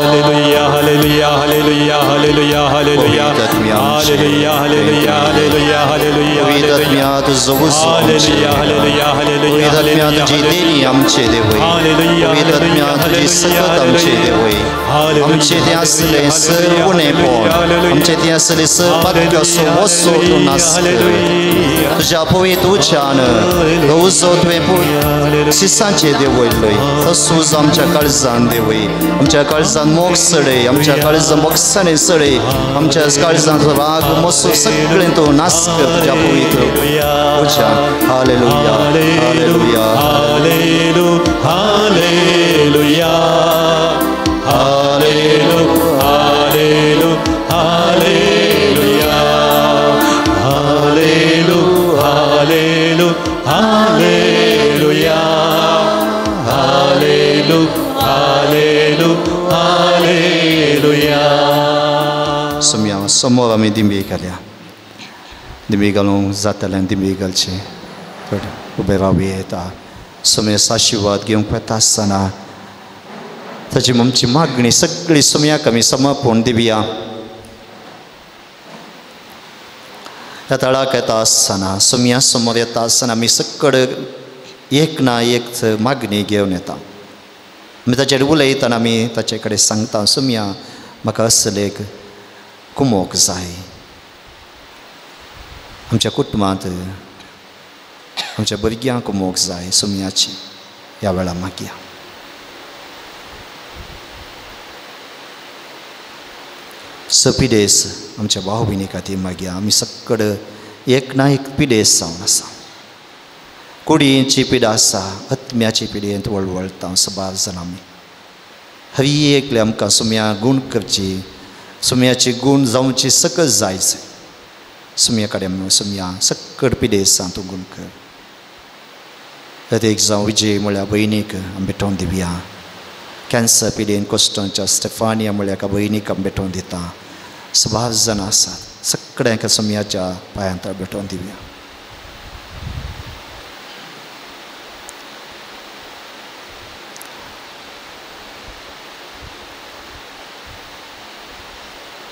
Hallelujah, Hallelujah, Hallelujah, Hallelujah, Hallelujah. Hallelujah, Hallelujah, Hallelujah, Hallelujah. आत्म्या तुझो उजो Hallelujah, Hallelujah, Hallelujah, आत्म्या तुझी देणी आमचे देवय आत्म्या तुझी सकत आमचे देवय आमचे ते असले सर्व नेपोण आमचे ते असले सपाक असो वसो तू नास तुझ्या पवित्र उच्चान उजो तुवें सिसांचे देवयलय तसूच आमच्या काळजान देवय आमच्या काळजान मोग सडय आमच्या काळजान मोगसाने सडय आमच्या काळजान राग मोसो सगळें तू नास कर तुझ्या पवित्र उच्चान hallelujah hallelujah Hallelujah, Hallelujah, Hallelujah, Hallelujah, Hallelujah, Hallelujah, Hallelujah. Sumia समोर आमी दिंबी घाल्या दिंबी घालूंक जातालें दिंबी घालचें उबे रावूं येता सुमयेचो आशिर्वाद घेवंक वता आसतना ताची आमची मागणी सगळी सुमयाक आमी समर्पण दिवया ह्या तळाक येता आसतना सुमया समोर येता आसतना आमी सकड एक ना एक मागणी घेवन येता आमी ताचेर उलयतना आमी ताचे कडेन सांगता सुमया म्हाका असलेक कुमोक जाय आमच्या कुटुंबांत आमच्या भुरग्यांक मोग जाय सुमयाची ह्या वेळार मागया पिडेस आमच्या भाव भयणी खातीर मागया आमी सकड एक ना एक पिडेस जावन आसा कुडीची पिडा आसा आत्म्याची पिडेंत वळवळटा सबार जाण आमी हवी एकले आमकां सुमया गूण करची सुमयाची गूण जावची सकत जायच सुमया कडेन सुमया सकड पिडेसां तूं गूण कर एक जावं विजय म्हळ्यार भयणीक आमी भेटोवन दिवया कॅन्सर पिडेन कोस्टांच्या स्टेफानिया म्हळ्यार एका भयणीक आमी भेटोवन दिता सबार जाणां आसात सगळ्यांक सुमयाच्या पांयांत भेटोवन दिवया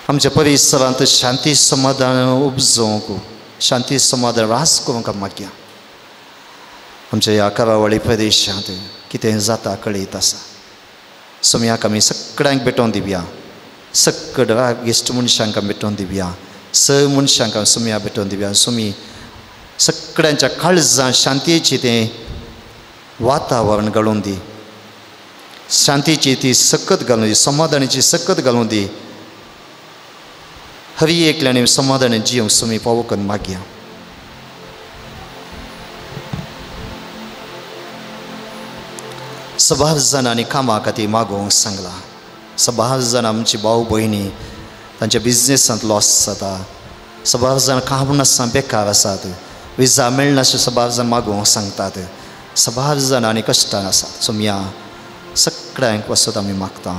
आमच्या परिसरांत शांती समाधान उपजोवंक शांती समाधान रास करूंक मागया आमच्या ह्या करावळी प्रदेशांत कितें जाता कळीत आसा सुमयाक आमी सगळ्यांक भेटोवन दिवया सकड रागिश्ट मनशांक भेटोवन दिवया स मनशांक सुमया भेटोवन दिवया सुमी सगळ्यांच्या काळजांत शांतीची तें वातावरण घालून दी शांतीची ती सकत घालून दी समाधानाची सकत घालून दी हवी एकल्याने समाधान जीव सुमी पावोकन मागया सबार जाणांनी कामा खातीर मागोवंक सांगला सबार जाण आमची भाव भयणी तांच्या बिजनेसांत लॉस जाता सबार जाण काम नासता बेकार आसात विजा मेळनाशे सबार जाण मागोवंक सांगतात सबार जाणांनी कश्टान आसात सुमया सगळ्यांक वसत आमी मागता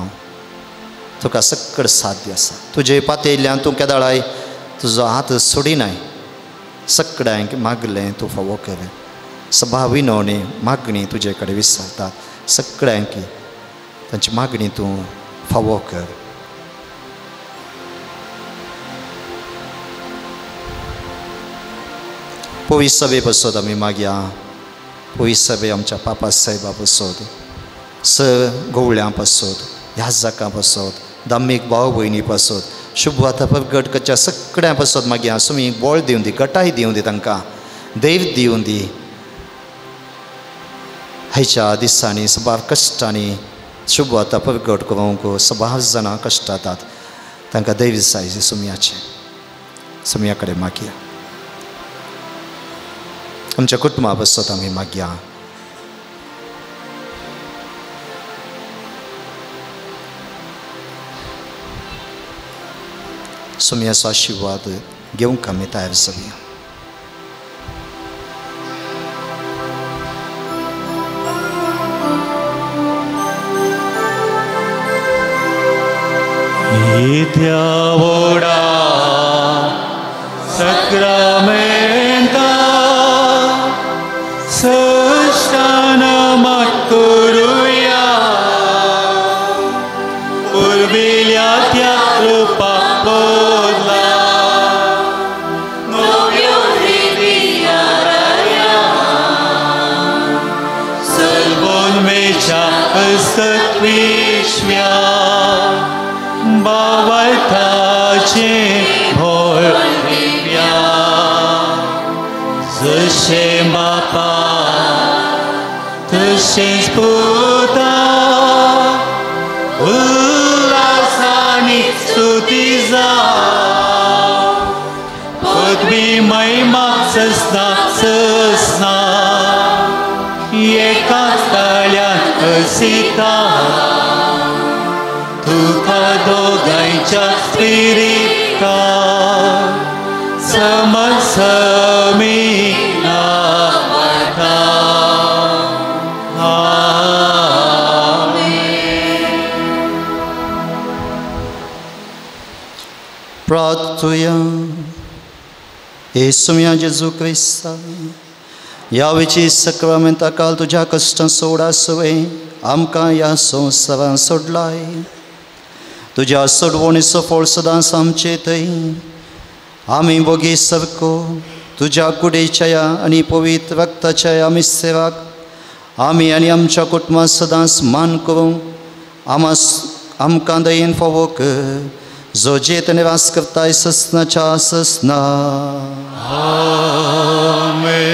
तुका सकड साध्य आसा तुजे पातयेंतल्यान तूं केदाळाय तुजो हात सोडिनाय सगळ्यांक मागलें तूं फावो कर सभा विनवणी मागणी तुजे कडेन विसरतात सगळ्यांकी तांची मागणी तूं फावो कर. पवित्र सभे बसोत आमी मागया. पवित्र सभे आमच्या पापा साहेबा बसोत गवळ्यां पासोत याजकां पासोत धार्मीक भाव भयणी पासोत शुभवार्ता प्रगट करच्या सगळ्यां पासोत मागया. तुमी बळ दिवन दी गटाय दिवन दी तांकां दैव दिवन दी. हेच्या दिसांनी सबार कश्टांनी शुभवार्ता प्रगट करूंक सबार जाणां कश्ट जातात तांकां दैव दिसायचे सुमया कडेन मागया. आमच्या कुटुंबा बसत आमी मागया. सुमयाचो आशिर्वाद घेवंक आमी तयार जावया. Ora Sacramenta Sastana Maturuya Urbiliatia Rupa Podla Novio Riviaraya Salvon Mecha Statwishmya Bavaltace Bolivia Zășe Bapa Tășe Sputa Ulasani Stutiza Podbi mai maksasna săsna E Castalian Îsita Tu cadogaicia spirita Samasami Navata Amen. प्रार्थूया. येसुया जेजू क्रिस्ता ह्या वेळची सक्रमेंता काल तुझ्या कष्टां सोडा सवय आमकां ह्या संवसारांत सोडलाय. तुझ्या सोडवणीचो फळ सदांच आमचे थंय आमी बोगी सारको तुझ्या कुडीच्या आनी पवित्र रक्ताच्या आमी सेवाक आमी आनी आमच्या कुटुंबाक सदांच मान करूंक आमकां दयेन फावो कर जो जेत निवास करताय ससनाच्या ससना. Amen.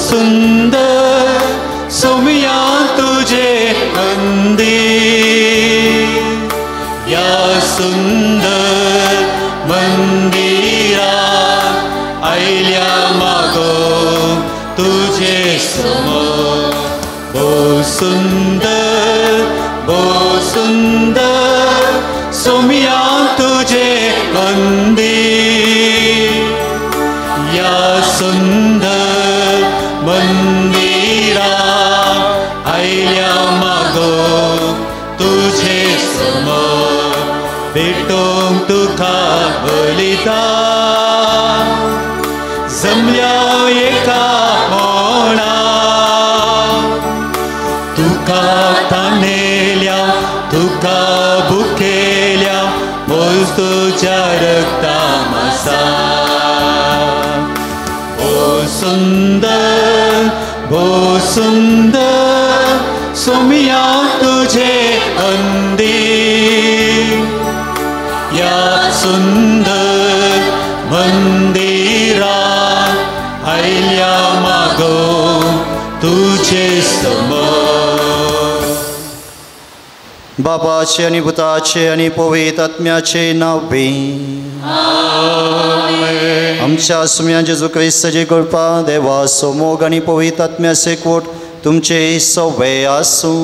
सुंदर सोमिया तुझे मंदिर या सुंदर मंदिरा आयल्या मागो तुझे समोर. सुंदर सोमिया तुझे मंदिर या सुंदर मंदिरा आयल्या मागो तुझे समोर. भेटोंक तुका बलिदान जमल्या एका मोणा तुका ताणेल्या तुका भुकेल्या बोल तुझ्या रक्ता मासा. सुंदर सोमिया तुझे मंदिर सुंदर मंदिरा आयल्या मागो तुझे समोर. बापाचे आणि पुताचे आणि पवित्र आत्म्याचे नावे. आमच्या सुम्या जेजू ख्रिस्ताची कृपा देवा सोमोग आणि पवित्र आत्म्याचे कोट तुमचे सवय आसू.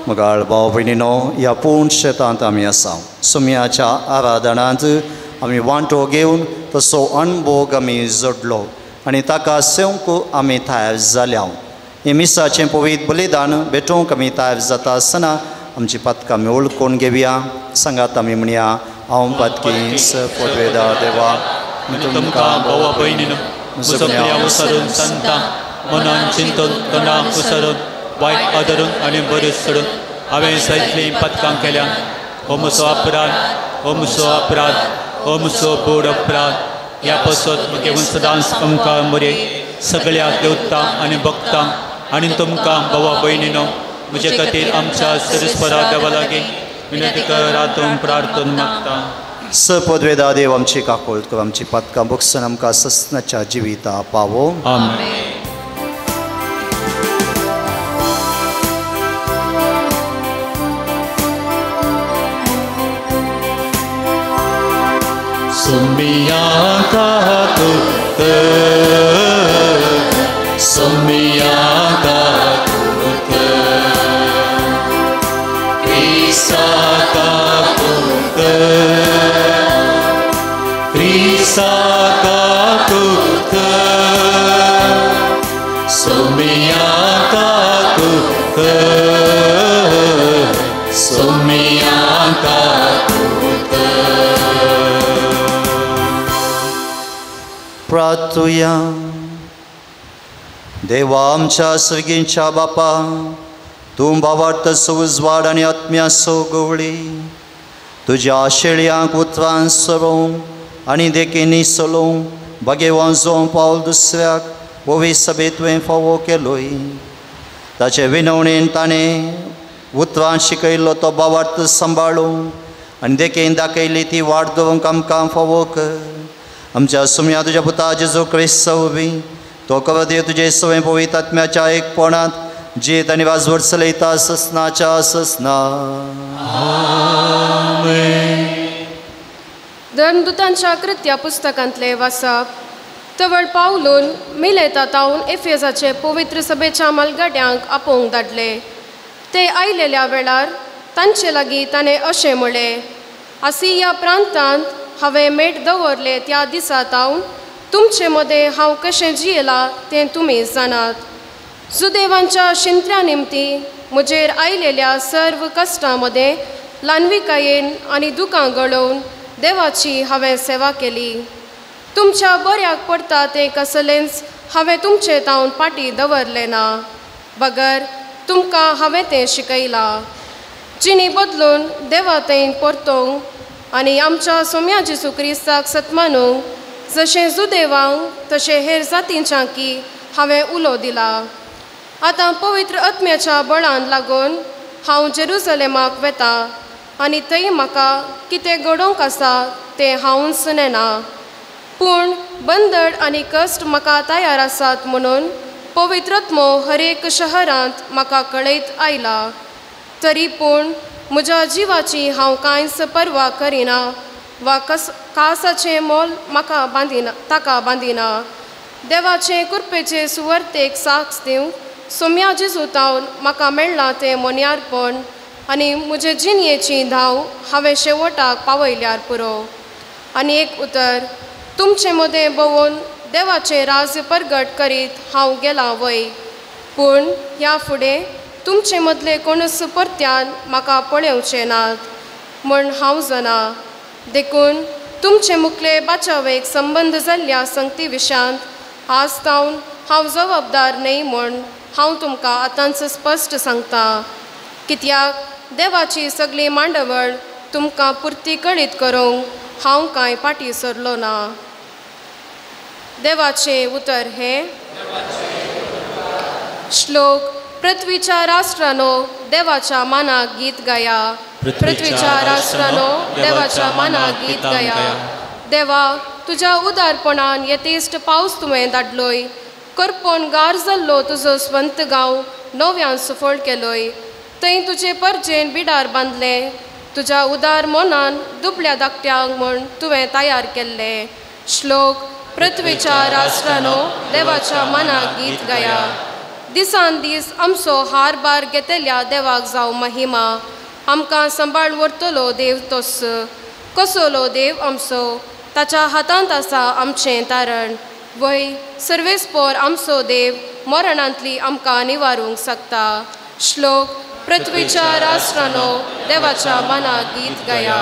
मगाळ भाव भयणीनो, ह्या पूर्ण शेतांत आमी आसा. सुम्याच्या आराधनांत आमी वांटो घेवन तसो अणभोग आमी जोडलो आनी ताका सेवंक आमी तयार जाल्या. हे मिसाचें पवित्र बलिदान भेटोवंक आमी तयार जाता आसतना आमची पातकां आमी ओळखून घेवया. सांगात आमी म्हणया, हांव पातकी सपोतवेदा देवा तुमकां भावा भयणीनो, म्हजो प्रिया उसरून संतां मनान चिंतून तोंडाक उसरून वायट आदरून आनी बरें सोडून हांवें सैतलीं पथकां केल्यां. हो म्हजो अपराध, हो म्हजो अपराध, हो म्हजो बोड अपराध. ह्या पासत घेवन सदांच तुमकां बरे सगळ्या देवतां आनी भक्तांक आनी तुमकां भावा भयणीनो म्हजे खातीर आमच्या सरस्वरा देवा लागीं विनंती करातून प्रार्थना मागता. सपदवेदा देव आमची काकूळ कर, आमची पातकां बक्षून आमकां ससनाच्या जिविता पावो. आमेन. सुमिया काकूळ, सुमिया काकूळ, क्रिस्ता काकूळ, क्रिस्ता काकूळ, सुमिया काकूळ, सुमिया काकूळ. प्रार्थुया. देवा आमच्या सर्गींच्या बापा, तूं भावार्थ उजवाड आनी आत्म्याचो गवळी तुज्या शेळयांक उतरान सरोवंक आनी देखीनी चलोवंक बगे वाजोवंक पावल दुसऱ्याक ओवी सभे तुवें फावो केलोय. ताचे विनवणेन ताणें उतरान शिकयल्लो तो भावार्थ सांबाळूंक आनी देखीन दाखयली ती वाट दवरूंक आमकां फावो कर. आमच्या सुम्या तुज्या पुता जेजू ख्रिस्त उबी तो कवदेव तुजे सवय पवित्र आत्म्याच्या एकपणांत जीत आनी वाजवट चलयता ससनाच्या ससना. धर्मदूतांच्या कृत्या पुस्तकांतले वाचप. तवळ पावलून मिलेतातावन एफेसाचे पवित्र सभेच्या मालगाड्यांक आपोवंक धाडले. ते आयलेल्या वेळार तांचे लागीं ताणें अशें म्हळें, आसिया प्रांतांत हांवें मेट दवरले त्या दिसा तावन तुमचे मदें हांव कशें जियेलां तें तुमी जाणात. सुदैवांच्या शिंत्र्या निमती म्हजेर आयलेल्या सर्व कश्टां मदें ल्हानविकायेन आनी दुखां गळोवन देवाची हांवें सेवा केली. तुमच्या बऱ्याक पडटा तें कसलेंच हांवें तुमचे तावन पाटी दवरलें ना. बगर तुमकां हांवें तें शिकयलां. जिणी बदलून देवा थंय परतोवंक आनी आमच्या सोम्या जेजू क्रिस्ताक सत्मानूंक जशें सुदैवांक तशें हेर जातींच्यांकी हांवें उलो दिला. आतां पवित्र आत्म्याच्या बळान लागून हांव जेरुसलेमाक वेता आनी थंय म्हाका कितें घडोवंक आसा तें हांव सुनेना. पूण बंदड आनी कश्ट म्हाका तयार आसात म्हणून पवित्रत्मो हर एक शहरांत म्हाका कळयत आयला. तरी पूण म्हज्या जिवाची हांव कांयच पर्वा करिना वा कासाचें मोल म्हाका बांदिना ताका बांदिना. देवाचे कृपेचे सुवार्थेक साक्ष दिवंक सोम्या जेजूतावन म्हाका मेळ्ळां तें मोन्यारपण आनी म्हजे जिणयेची धांव हांवें शेवटाक पावयल्यार पुरो. आनी एक उतर, तुमचे मदें भोंवून देवाचें राज परगट करीत हांव गेलां वय. पूण ह्या फुडें तुमचे मदले कोणूच परत्यान म्हाका पळोवचें नात म्हूण हांव जाणा. देखून तुमचे मुखले बाचावेक संबंद जाल्ल्या संगती विशयांत आज तावन हांव जबाबदार न्हय म्हूण हांव तुमकां आतांच स्पश्ट सांगतां. कित्याक देवाची सगळी मांडवळ तुमकां पुर्ती कळीत करूंक हांव कांय फाटीं सरलो ना. देवाचें उतर हें. श्लोक. पृथ्वीच्या राष्ट्रांनो देवाच्या मानाक गीत गाया. पृथ्वीच्या राष्ट्रानो देवाच्या मानाक गीत गया. देवा तुज्या उदारपणान येतेश्ट पावस तुवें धाडलोय. करपोन गार जाल्लो तुजो स्वंत गांव नव्यान सफळ केलोय. थंय तुजे परजेन बिडार बांदले. तुज्या उदार मोनान दुबळ्या धाकट्यांक म्हूण तुवें तयार केल्ले. श्लोक. पृथ्वीच्या राष्ट्रानो देवाच्या मानाक गीत गया. दिसान दीस आमचो हार बार घेतल्या देवाक जावं महिमा. आमकां सांबाळ व्हरतलो देव तोस. कसोलो देव आमचो ताच्या हातांत आसा आमचें तारण. वय सर्वेस्पोर आमचो देव मरणांतली आमकां निवारूंक शकता. श्लोक. पृथ्वीच्या राष्ट्रानो देवाच्या मानाक गीत गया.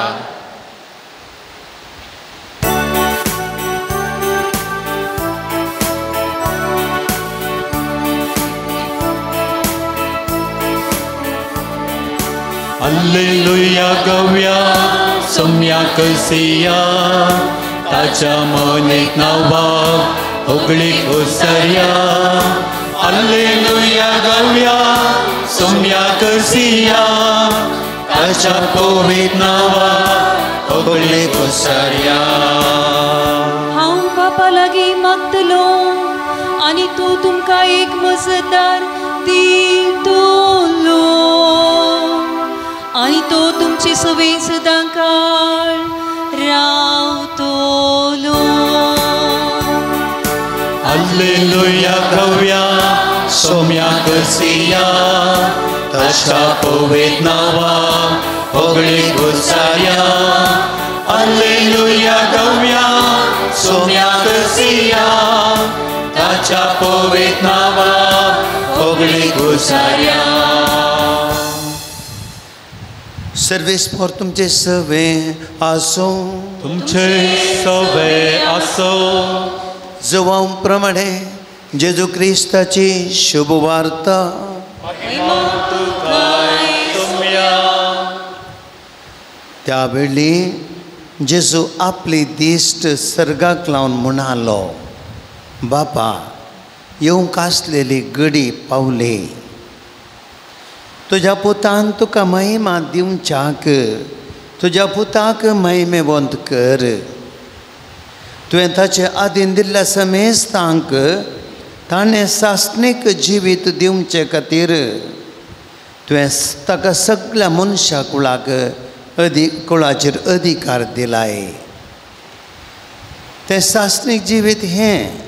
Alleluia गव्या सम्याक सिया ताच्या मोनीक नावा होगळीक उसर्या. Alleluia गव्या सम्याक सिया ताच्या पवित्र नावा होगळीक उसर्या. हांव बापा लागीं मागतलो आनी तूं तुमकां एक मजतदार दितलो आनी तो तुमचे सवे सदां काळ रावतलो. Alleluia गव्या सम्याक सिया ताच्या पवित्र नावा होगळीक उसर्या. Alleluia गव्या सम्याक सिया ताच्या पवित्र नावा होगळीक उसर्या. सर्वेस्पोर तुमचे सवे आसो. तुमचे सवे आसो. जवां प्रमाणे जेजू क्रिस्ताची शुभ वार्ता. त्यावेळी जेजू आपली दिश्ट सर्गाक लावन म्हणालो, बापा येवंक आसलेली घडी पावली. तुज्या पुतान तुका महिमा दिवच्याक तुज्या पुताक महिमेवंत कर. तुवें ताचे आदीन दिल्ल्या समेस्तांक ताणें सासणीक जिवीत दिवचे खातीर तुवें ताका सगळ्या मनशा कुळाचेर अधिकार दिलाय. तें सासणीक जिवीत हें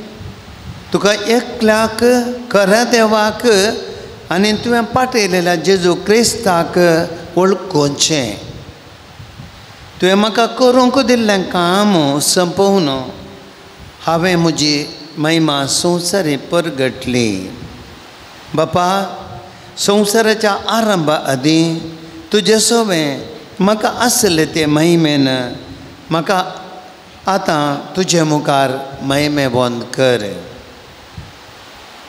तुका एकल्याक खऱ्या देवाक आनी तुवें पाठयलेल्या जेजू क्रिस्ताक वळखुचें. तुवें म्हाका करूंक दिल्लें काम संपवन हांवें म्हजी महिमा संवसारी परगटली. बापा संवसाराच्या आरंभा आदीं तुजें सवें म्हाका आसलें ते महिमेन म्हाका आतां तुजे मुखार महिमेवंत कर.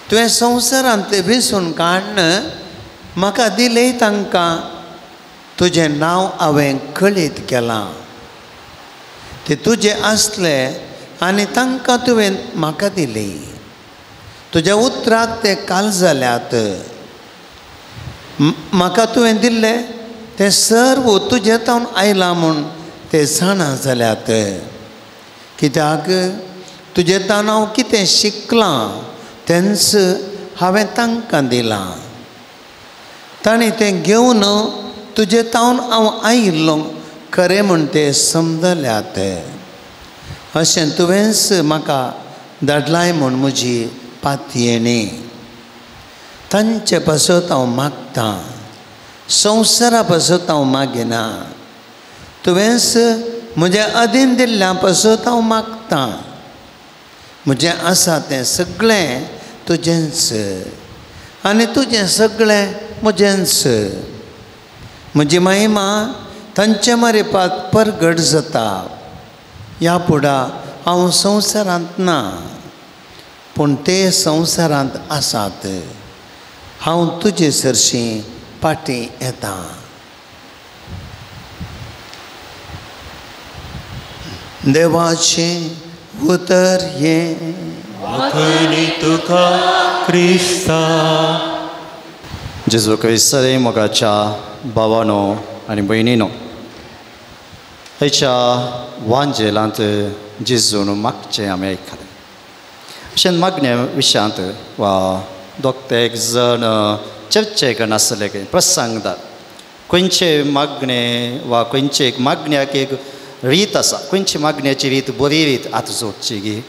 तुवें संवसारांतले विसरून काडन म्हाका दिलें तांकां तुजें नांव हांवें कळीत केलां. तें तुजें आसलें आनी तांकां तुवें म्हाका दिलीं. तुज्या उतराक ते काल जाल्यात. म्हाका तुवें दिल्लें तें सर्व तुजे तावन आयलां म्हूण ते जाणा जाल्यात. कित्याक तुजे तावन हांव कितें शिकलां तेंच हांवें तांकां दिलां. ताणीं तें घेवन तुजे तावन हांव आयिल्लो खरें म्हूण ते समजल्यात. अशें तुवेंच म्हाका धाडलाय म्हूण म्हजी पातयेणी. तांचे पासत हांव मागतां. संवसारा पासत हांव मागिना. तुवेंच म्हजें अधीन दिल्ल्या पासत हांव मागतां. म्हजें आसा तें सगळें तुजेंच आनी तुजें सगळें म्हजेंच. म्हजी महिमा तांचे मरेपात परगट जाता. ह्या फुडां हांव संवसारांत ना पूण ते संवसारांत आसात. हांव तुजे सरशीं फाटीं येतां. देवाचें उतर हें वखणी तुका क्रिस्ता. जेजू क्रिस्त मोगाच्या भावानो आनी भयणीनो, हेच्या वांजेलांत जेजून मागचें आमी आयकलें. अशें मागण्या विशयांत वा दोगते एक जण चर्चे करनासले प्रसंगतात खंयचे मागणे वा खंयचे एक मागण्याक एक रीत आसा. खंयची मागण्याची रीत बरी रीत आतां सोदची गी.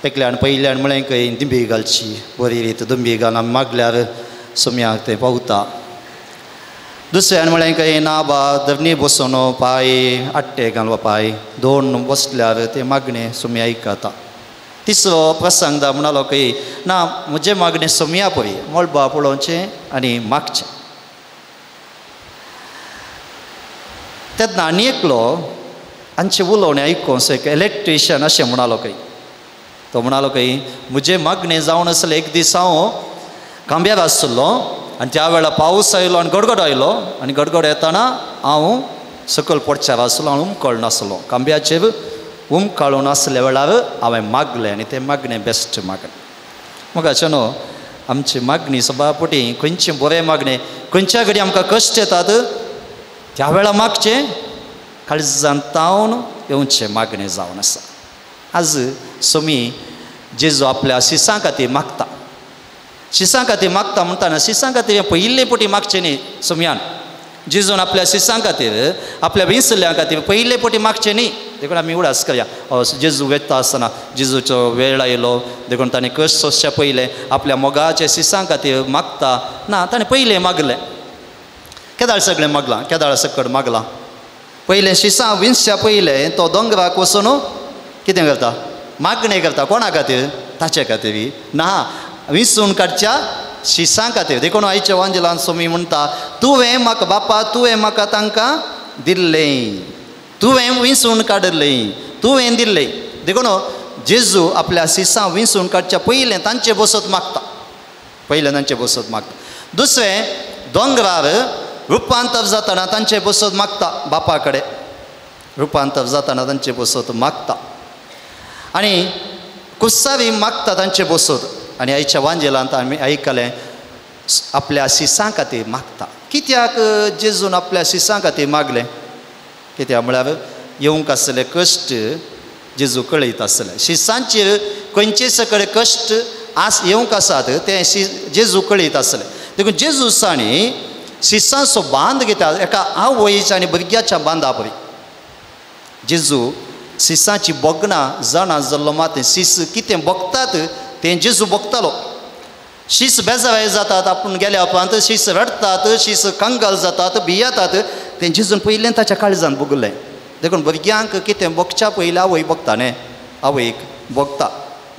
एकल्यान पयल्यान म्हळें खंय दुंबी घालची, बरी रीत दुंबी घालून आमी मागल्यार सुम्याक तें पावता. दुसऱ्यान म्हळें खंय ना बा धरणी बसून पांय आट्टे घालून पांय दोन बसल्यार तें मागणें सुमी आयकता. तिसरो प्रसंग म्हणलो खंय ना म्हजें मागणें सुमया पळय मळबा पळोवचें आनी मागचें. तेन्ना आनी एकलो आमचें उलोवणें आयकून एक इलेक्ट्रिशियन अशें म्हणलो खंय. तो म्हणलो खंय म्हजें मागणें जावन आसलें. एक दीस हांव खांब्यार आसलो आनी त्या वेळार पावस आयलो आनी गडगड आयलो आनी गडगड येताना हांव सकयल पडच्यार आसलो. हांव उमकळ नासलो. खांब्याचेर उमकाळून आसल्या वेळार हांवें मागलें आनी तें मागणें बेस्ट मागणें. म्हाका न्हू आमची मागणी सभापटी खंयचें बरें मागणें खंयच्या घडी आमकां कश्ट येतात त्या वेळार मागचें काळजांत तावन येवचें मागणें जावन आसा. आज सुमी जेजू आपल्या शिसां खातीर मागता. शिसां खातीर मागता म्हणटाना शिसां खातीर पयले पटी मागचें न्ही. सुमयान जेजून आपल्या शिसां खातीर आपल्या विसरल्या खातीर पयले पटी मागचें न्ही. देखून आमी उडास करया जेजू वेता आसतना जेजूचो वेळ आयलो देखून ताणें कश्ट सोंसच्या पयलें आपल्या मोगाच्या शिसां खातीर मागता ना. ताणें पयलें मागलें. केदाळ सगळें मागलां. केदाळ सकट मागलां. पयलें शिसां विंसच्या पयलें तो दोंगराक वचून कितें करता मागणें करता. कोणा खातीर ताचे खातीर ना विंसून काडच्या शिसां खातीर. देखून आयच्या वांजेलांत सुमी म्हणटा तुवें म्हाका बापा तुवें म्हाका तांकां दिल्लें. तुवें विंसून काडलें. तुवें दिल्लें. देखून जेजू आपल्या शिसां विंसून काडच्या पयलें तांचे बसत मागता. पयलें तांचे बसत मागता. दुसरें दोंगरार रुपांतर जाताना तांचे बसत मागता बापा कडेन. रुपांतर जाताना तांचे बसत मागता आनी कुस्सावी मागता तांचे बसत. आनी आयच्या वांजेलांत आमी आयकलें आपल्या शिसां खातीर मागता. कित्याक जेजून आपल्या शिसां खातीर मागलें? कित्याक म्हळ्यार येवंक आसले कश्ट जेजू कळयत आसले. शिसांचेर खंयचे सकयल कश्ट येवंक आसात ते जेजू कळयत आसले. देखून जेजू साणी शिसांचो बांद घेतात एका आवयच्या आनी भुरग्याच्या बांदा परी. जेजू शिसांची बगनां जाणा जाल्लो मात शिस कितें बगतात तें जेजू बगतालो. शीस बेजावाय जातात आपूण गेल्या उपरांत शीस रडतात शीस कंगाल जातात भियेतात तें जेजून पयलें ताच्या काळजांत बगलें. देखून भुरग्यांक कितें बगच्या पयलीं आवय बगता न्ही. आवयक बगता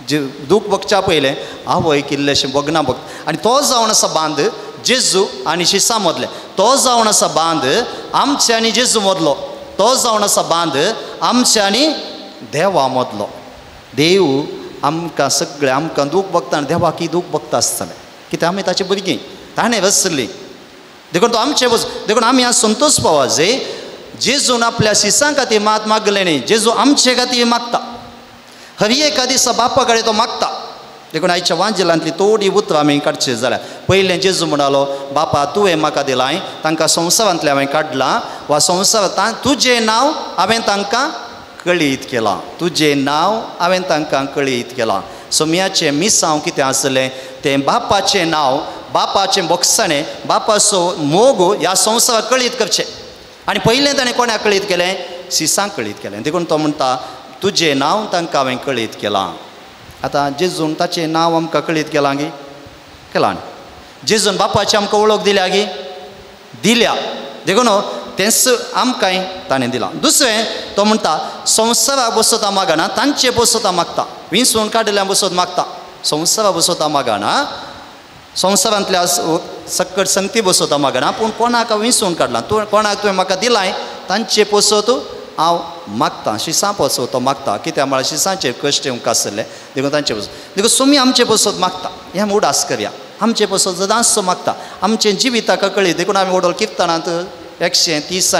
जे दूख बगच्या पयलें आवयक इल्लेशें बगना बगता. आनी तो जावन आसा बांद जेजू आनी शिसां मदलें. तो जावन आसा बांद आमचे आनी जेजू मदलो. तो जावन आसा बांद आमचे आनी देवा मदलो. देव आमकां सगळें आमकां दूख बगता आनी देवाकी दूख बगता आसतलें कित्याक आमी ताची भुरगीं ताणें वसली. देखून तो आमचे देखून आमी आज संतोश पावा जे जेजून आपल्या शिसां खातीर मात मागलें न्ही. जेजू आमचे खातीर मागता. हर एका दिसा बापा कडेन तो मागता. देखून आयच्या वांजेलांतली थोडी उतरां आमी काडची जाल्यार पयलें जेजू म्हणलो बापा तुवें म्हाका दिलां तांकां संवसारांतलें हांवें काडलां वा संवसार तुजें नांव हांवें तांकां कळीत केलां. तुजें नांव हांवें तांकां कळीत केलां. सुमयाचें मिसांव कितें आसलें तें बापाचें नांव बापाचें बक्षणें बापाचो मोग ह्या संवसाराक कळीत करचें. आनी पयलें ताणें कोणाक कळीत केलें? शिसांक कळीत केलें. देखून तो म्हणटा तुजें नांव तांकां हांवें कळीत केलां. आतां जेजून ताचें नांव आमकां कळीत केलां गी केलां. जेजून बापाची आमकां वळख दिल्या गी दिल्या. देखून तेंच आमकांय ताणें दिलां. दुसरें तो म्हणटा संवसाराक बसता मागना तांचे बसता मागता. विंसून काडल्यां बसत मागता. संवसाराक बसता मागना संवसारांतल्या सकट संगती बसता मागना पूण कोणाक विंसून काडलां तूं कोणाक तुवें म्हाका दिलां तांचे पसत हांव मागतां. शिसां पसत तो मागता. कित्याक म्हळ्यार शिसांचेर कश्ट येवंक आसले देखून तांचे पसत. देखून सुमी आमचे पसत मागता. हें आमी उडास करया. आमचे पसत सदांच मागता. आमचें जिविताक कळीत. देखून आमी ओडोल किर्तनांत 139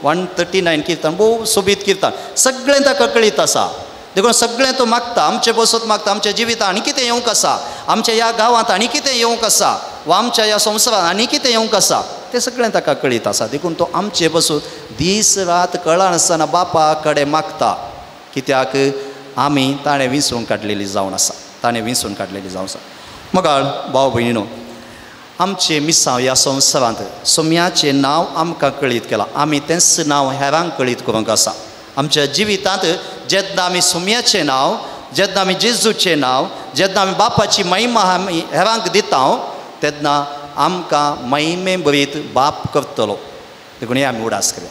139 किर्तन भोव सोबीत किर्तन सगळें ताका कळीत आसा. देखून सगळें तो मागता. आमचे बसत मागता. आमच्या जिवितांत आनी कितें येवंक आसा आमच्या ह्या गांवांत आनी कितें येवंक आसा वा आमच्या ह्या संवसारांत आनी कितें येवंक आसा तें सगळें ताका कळीत आसा देखून तो आमचे पासून दीस रात कळनासतना बापा कडेन मागता कित्याक आमी ताणें विंचून काडलेली जावन आसा ताणें विंचून काडलेली जावन आसा मगाळ भाव भयणीनो आमचे मिसांव ह्या संवसारांत सोम्याचें नांव आमकां कळीत केलां आमी तेंच नांव हेरांक कळीत करूंक आसा आमच्या जिवितांत जेन्ना आमी सोम्याचें नांव जेन्ना आमी जेजूचें नांव जेन्ना आमी बापाची महिमा आमी हेरांक दिता तेन्ना आमकां महिमे बरीत बाप करतलो देखून हें आमी उडास केलें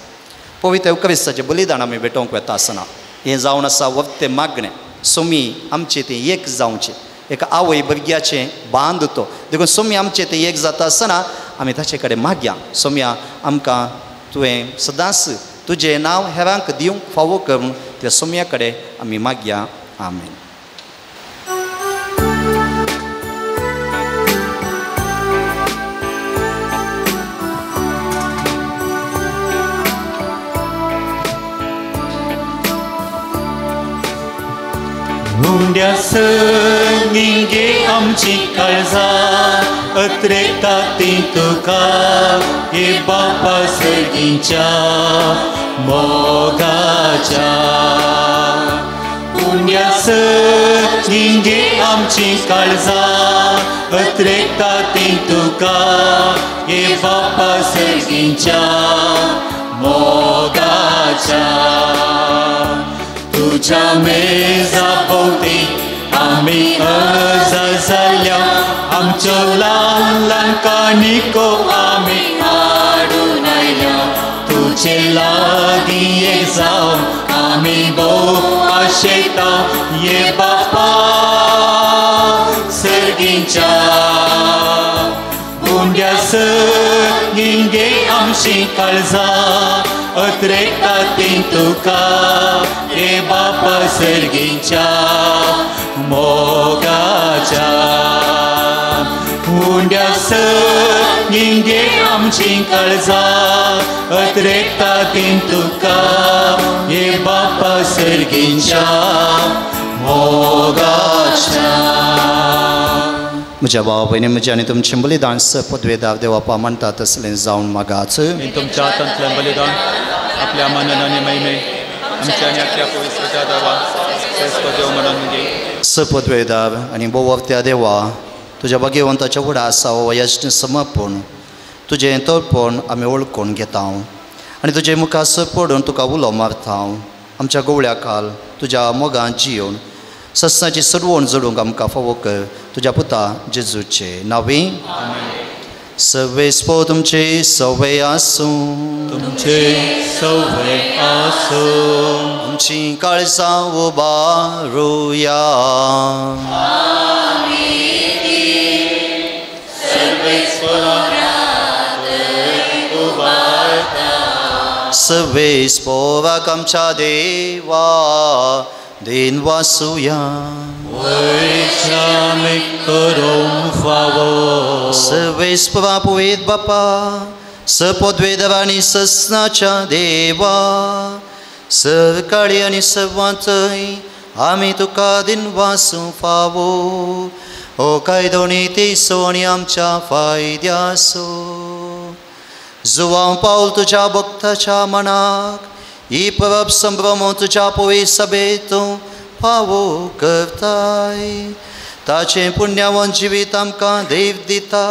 पवित्र क्रिस्ताचें बलिदान आमी भेटोवंक वता आसतना हें जावन आसा वक्तें मागणें सोमी आमचें तें एक जावचें एका आवय भुरग्याचें बांद तो देखून सोमी आमचें तें एक जाता आसतना आमी ताचे कडेन मागया सोम्या आमकां तुवें सदांच तुजें नांव हेरांक दिवंक फावो करून त्या सोम्या कडेन आमी मागया आमेन मुंड्या संगे आमची काळजां अत्रेता ती तुका हे बापा सर्गीच्या मोगाच्या मुंड्या संगे आमची काळजां अत्रेता ती तुका हे बापा सर्गीच्या मोगाच्या तुझ्या मेजा भोवती आमी अजाय जाल्या आमच्यो ल्हान ल्हान काणिको आमी हाडून आयल्या तुजे लागीं एक जावन आमी भोव आशेता ये बापा सर्गीच्या मुंड्या संगे आमची काळजां अत्रेता ती तुका हे बापा सर्गीच्या मोगाच्या मुंड्या संगे आमची काळजां अत्रेता ती तुका हे बापा सर्गीच्या मोगाच्या म्हज्या भाव भयणी म्हजें आनी तुमचें बलिदान पदवेदार देवापा म्हणटा तसलें जावन मागाच तुमच्या हातांतलें बलिदान आपल्या मनान आनी महिमे आमच्या आनी आपल्या पवित्र देवा देव म्हणून घे सपदवेदार आनी बोवत्या देवा तुज्या भाग्यवंताच्या फुडें आसा हो यश्न समर्पण तुजें तोरपण आमी वळखून घेता आनी तुजे मुखार पडून तुका उलो मारता आमच्या गवळ्या काल तुज्या मोगान जियोन सस्नाची सरवण जोडूंक आमकां फावो कर तुज्या पुता जेजूचे नांवी सर्वेस्पो तुमचे सवय आसूं तुमचे सवय आसूं आमची काळजां उबारुया सर्वेस्पोराक आमच्या देवा दिन वासुया वैशामे करूंक फावो सर्वेस्परा पवित्र बापा सपदवेदार आनी सस्नाच्या देवा सरकाळी आनी सर्वांतय आमी तुका दिन वासूं फावो ओ कायदो नितीसो आनी आमच्या फायद्यासो जुवां पावल तुज्या भक्ताच्या मनाक ही परब संभ्रम तुज्या पवित्र सभेत फावो करताय ताचें पुण्यवन जिवीत आमकां देव दिता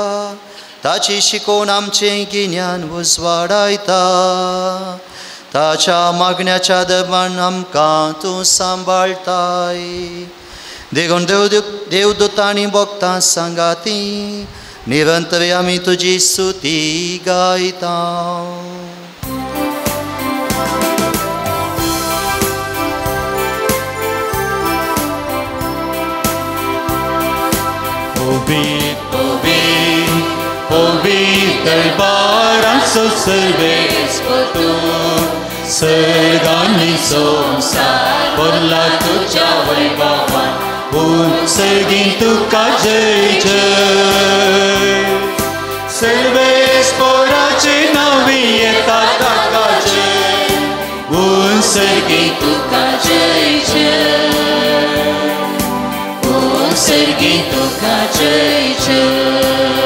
ताची शिकोवन आमचें गिन्यान उजवाडायता ताच्या मागण्याच्या दरम्यान आमकां तूं सांबाळताय देखून देवदूतांनी भक्तां सांगाती निरंतर आमी तुजी स्तुती गायता दरबारांचो सर्वेस्पो तूं सर्गांनी संवसार भरला तुज्या वैभवान उत्सर्गीं तुका जय जय सर्वेस्पोराचे नांवी येता ताका जय उत्सर्गीं तुका जय जय उत्सर्गीं तुका जय जय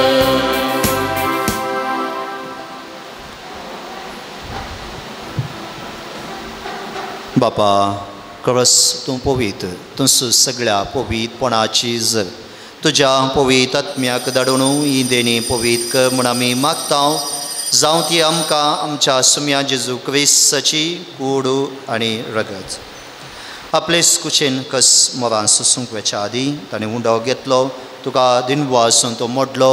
बापा कळस तूं पवित्र तूं सगळ्या पवित्रपणाची जर तुज्या पवित्र आत्म्याक धाडून ही देणी पवित्र कर म्हूण आमी मागता जावं ती आमकां आमच्या सुम्या जेजू क्रिस्ताची कूड आनी रगत. आपलेच कुशीन कस मोरान सुसूंक वेच्या आदी ताणें उंडो घेतलो तुका दिनवासून तो मोडलो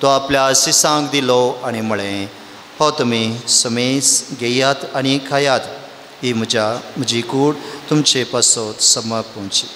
तो आपल्या सिसांक दिलो आनी म्हळें हो तुमी समेस घेयात आनी खायात ही म्हजी कूड तुमचे पासत समर्पूंची.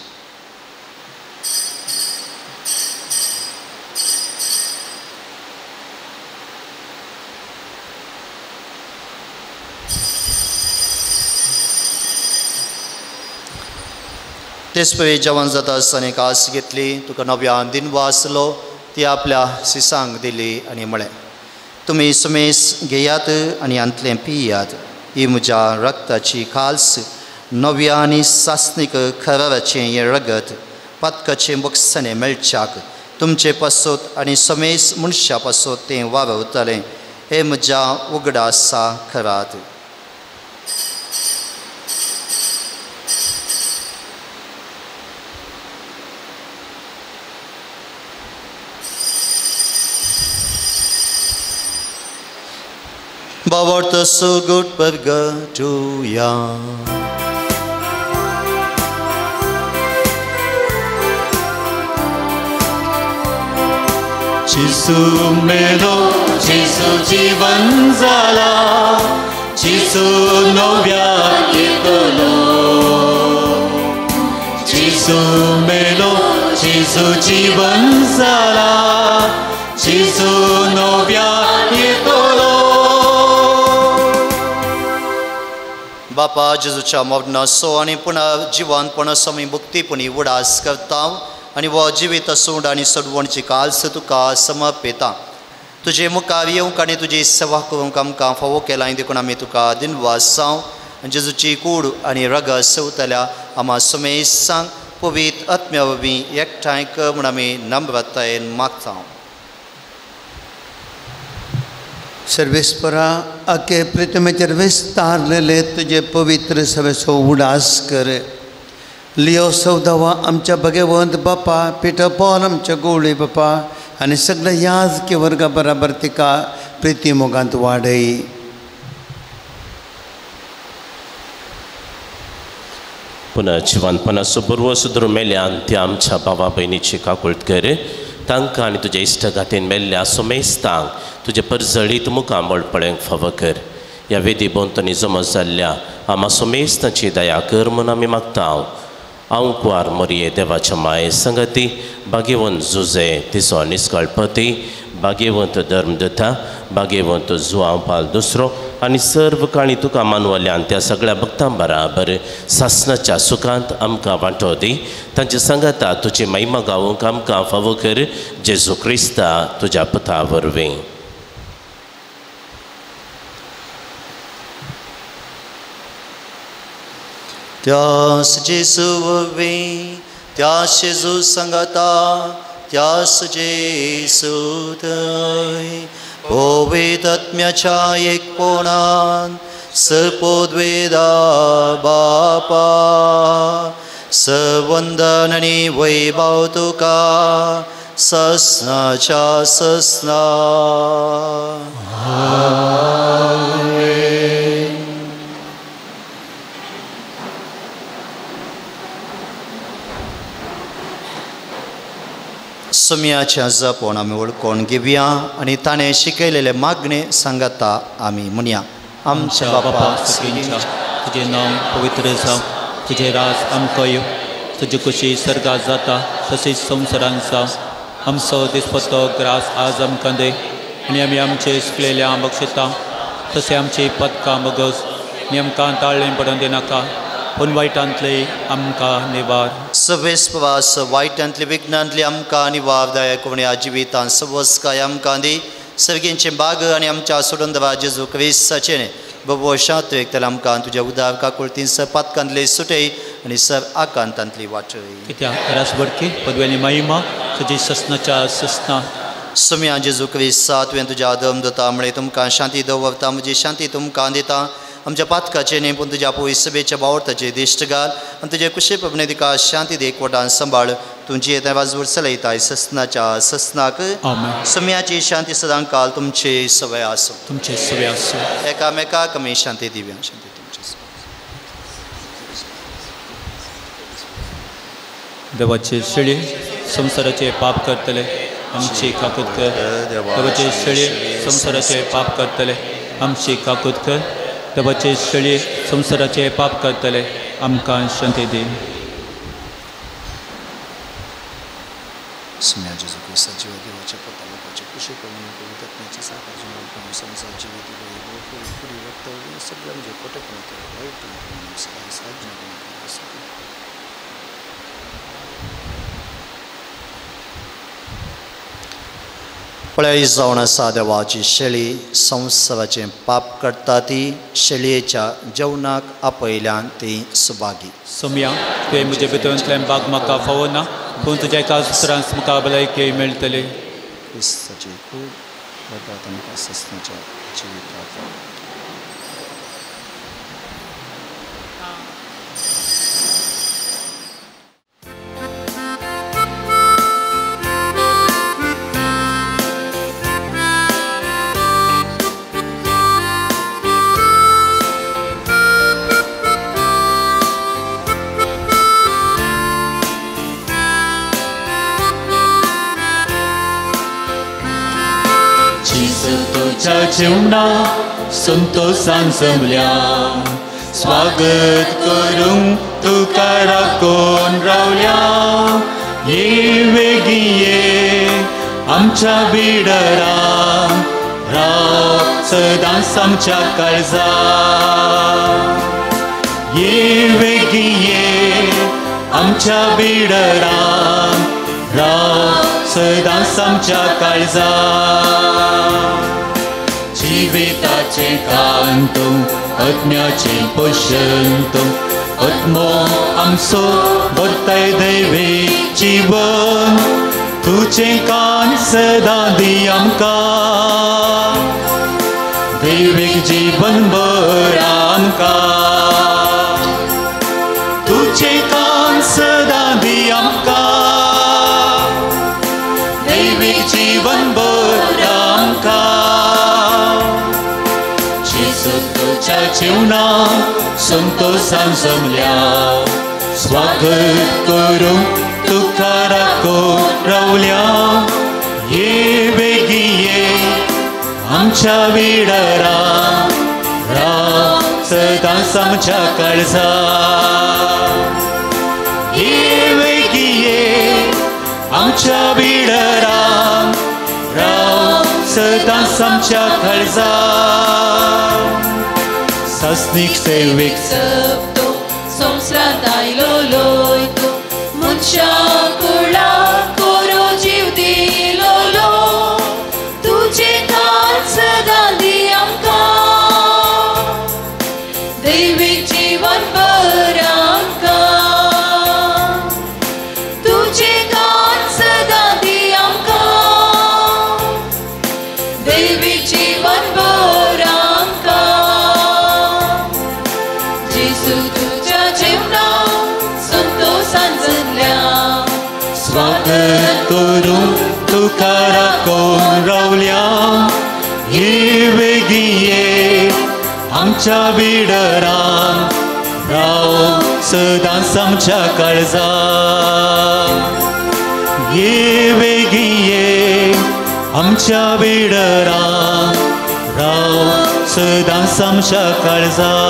तेच पळय जेवण जाता आसतना कास घेतली तुका नव्यान दिनवासलो ती आपल्या सिसांक दिली आनी म्हळें तुमी समेस घेयात आनी अंतलें पियात ही म्हज्या रक्ताची खालस नव्या आनी सासणीक खराराचें हें रगत पातकाचें बक्षणें मेळच्याक तुमचे पासत आनी समेस मनशा पासत तें वावरतलें हें म्हज्या उगडासा Kharat. Bawarta so good bergatuya. जिसू मेलो जिसू जीवन जाला जिसू नव्यान येतलो. जिसू मेलो जिसू जीवन जाला जिसू नव्यान येतलो. बापा जेजूच्या मरणाचो आनी पुन्हा जिवंतपणाचो आमी भक्तीपणी उडास करता आनी हो जिवीत सोंड आनी सडवणची काल्स तुका समर्पिता. तुजे मुखार येवंक आनी तुजी सेवा करूंक आमकां फावो केला देखून आमी तुका दिनवासांव आनी जेजूची कूड आनी रगत सेवतल्या आमा समेसांक पवित्र आत्म्या वरवीं एकठांय कर म्हूण आमी नम्रतायेन मागता. सर्वेस्परा आखे प्रितमेचेर विस्तारलेले तुजे पवित्र सवेचो उडास कर. लिओ सौदावा आमच्या भगवंत बापा पिटर पॉल आमच्या गोवळे बापा आनी सगळ्या याजकी वर्गा बराबर तिका प्रिती मोगांत वाडय. पुन्हा जिवंतपणाचो बरवो सुद्रो मेल्यान त्या आमच्या भावा भयणीची काकुळट कर. तांकां आनी तुज्या इश्टगातीन मेल्ल्या सोमेस्तांक तुजे परजळीत मुखार मोडपड्यांक फावो कर. ह्या वेदी भोंवतणी जमा जाल्ल्या आमा सोमेस्तांची दया कर म्हूण आमी मागता. हांव कुवार मोरये देवाच्या माये संगती भाग्यवंत जुजे तिचो निस्कळपती भाग्यवंत धर्मदत्ता भाग्यवंत जुआंव पाल दुसरो आनी सर्व काणी तुका मानवल्यान त्या सगळ्या भक्तां बराबर सासणाच्या सुखांत आमकां वांटो दी. तांच्या संगता तुजी महिमा गावूंक आमकां फावो कर. जेजू क्रिस्ता तुज्या पुता वरवीं. त्यास जेजू वरवीं त्यास जेजू संगता त्यास जेजू थंय पवित्र आत्म्याच्या एकपणान सर्पोद्वेदा बापा सवंदन आनी वैभव तुका ससनाच्या ससना. सुम्याच्या जपोन आमी वळखून घेवया आनी ताणें शिकयलेले मागणे सांगता आमी म्हणया. आमच्या बापा तुजें नांव पवित्र जावं तुजें राज आमकां येवं तुजी खुशी सर्गात जाता तशीच संवसारांत जावं. आमचो दिसपतो ग्रास आज आमकां दे आनी आमी आमचे सुकलेल्या बक्षिता तशें आमची पदकां बगस आनी आमकां ताळ्ळें पडून दिनाका पूण वायटांतले आमकां निवार. सवेस्पवास वायटांतले विघ्नांतले आमकां निवारदायक कोण्या जिवितांत सवस्काय आमकां दी. सर्गेंचे बाग आनी आमच्या सोडून दवा जेजू क्रिस्ताचें बबो शांतवेक तेला आमकां तुज्या उदार काकुळतीन सर पातकांतले सुटय आनी सर आकांतांतली वाटय. कित्याक रासबडकी पदव्यांनी महिमा तुजी ससनाच्या ससना. सुम्या जेजू क्रिस्ता तुवें तुज्या धर्मदता म्हळें तुमकां शांती दवरता म्हजी शांती तुमकां दिता. आमच्या पातकाचे न्ही पूण तुज्या पवित्र सभेच्या वावरताचे दिश्ट घाल आनी तुजे कुशे पबने तिका शांती दे एकवटान सांबाळ तुमची येता वाजवर चलयताय ससनाच्या ससनाक सम्याची शांती सदां काल तुमचे सवय आसूं तुमचे सवय आसूं एकामेकाक आमी शांती दिव्या शांती देवाचे शेळी संसाराचे पाप करतले आमची काकूत कर देवाचे शेळी संसाराचे पाप करतले आमची काकूत कर देवाचे शेळी संसाराचे पाप करतले आमकां शांती दी सम्या जेजू क्रिस्ता जीवा देवाच्या पोटा लोकांचे कुशे करून पवित्रत्वाची साकार जीवन संसार जीवित पुरी वक्तव्य सगळं म्हणजे खोटेपण केलं वाईट साधना पळय जावन आसा देवाची शेळी संवसाराचें पाप करता ती शेळयेच्या जेवणाक आपयल्यान ती सुभागी सम्या तुवें म्हजे भितरूंतल्यान बाग म्हाका फावो ना पूण तुज्या एका सुत्रांत म्हाका भलायकी मेळटली क्रिस्ताची खूब वरदान आमकां ससनाच्या जिवितांत जेवणा संतोषान जमल्या स्वागत करूंक तुका राखून रावल्या ये वेगी ये आमच्या बिडरा राव सदांच आमच्या काळजा ये वेगी ये आमच्या बिडरा राव सदांच आमच्या काळजा जिविताचे कांतो आत्म्याचे पोषंतो आत्मो आमचो भरताय दैवी जीवन तुझे कान सदां दी आमकां दैवीक जीवन भर आमकां तुझे कान सदां दी आमकां दैवीक जीवन भर आमकां तुझ्या जेवणा संतोषान जमल्या स्वागत करूंक तुका राखून रावल्या ये बेगी ये आमच्या विडरा राव सदांच आमच्या काळजा ये बेगी ये आमच्या विडरा राव सदांच आमच्या काळजा सासनीक सेविक सप्तो संवसारांत आयलो लोयतो मनशा कुळा कोरो जीव दिलो लो तुझे कान सदां दी आमकां दैवीक जीवन भर आमकां तुझे कान सदां दी आमकां दैवीक जीवन भर आमकां स्वागत करूंक तुका राखून रावल्या ये वेगी ये आमच्या बिडरान राव सदांच आमच्या काळजा ये वेगी ये आमच्या बिडरान राव सदांच आमच्या काळजा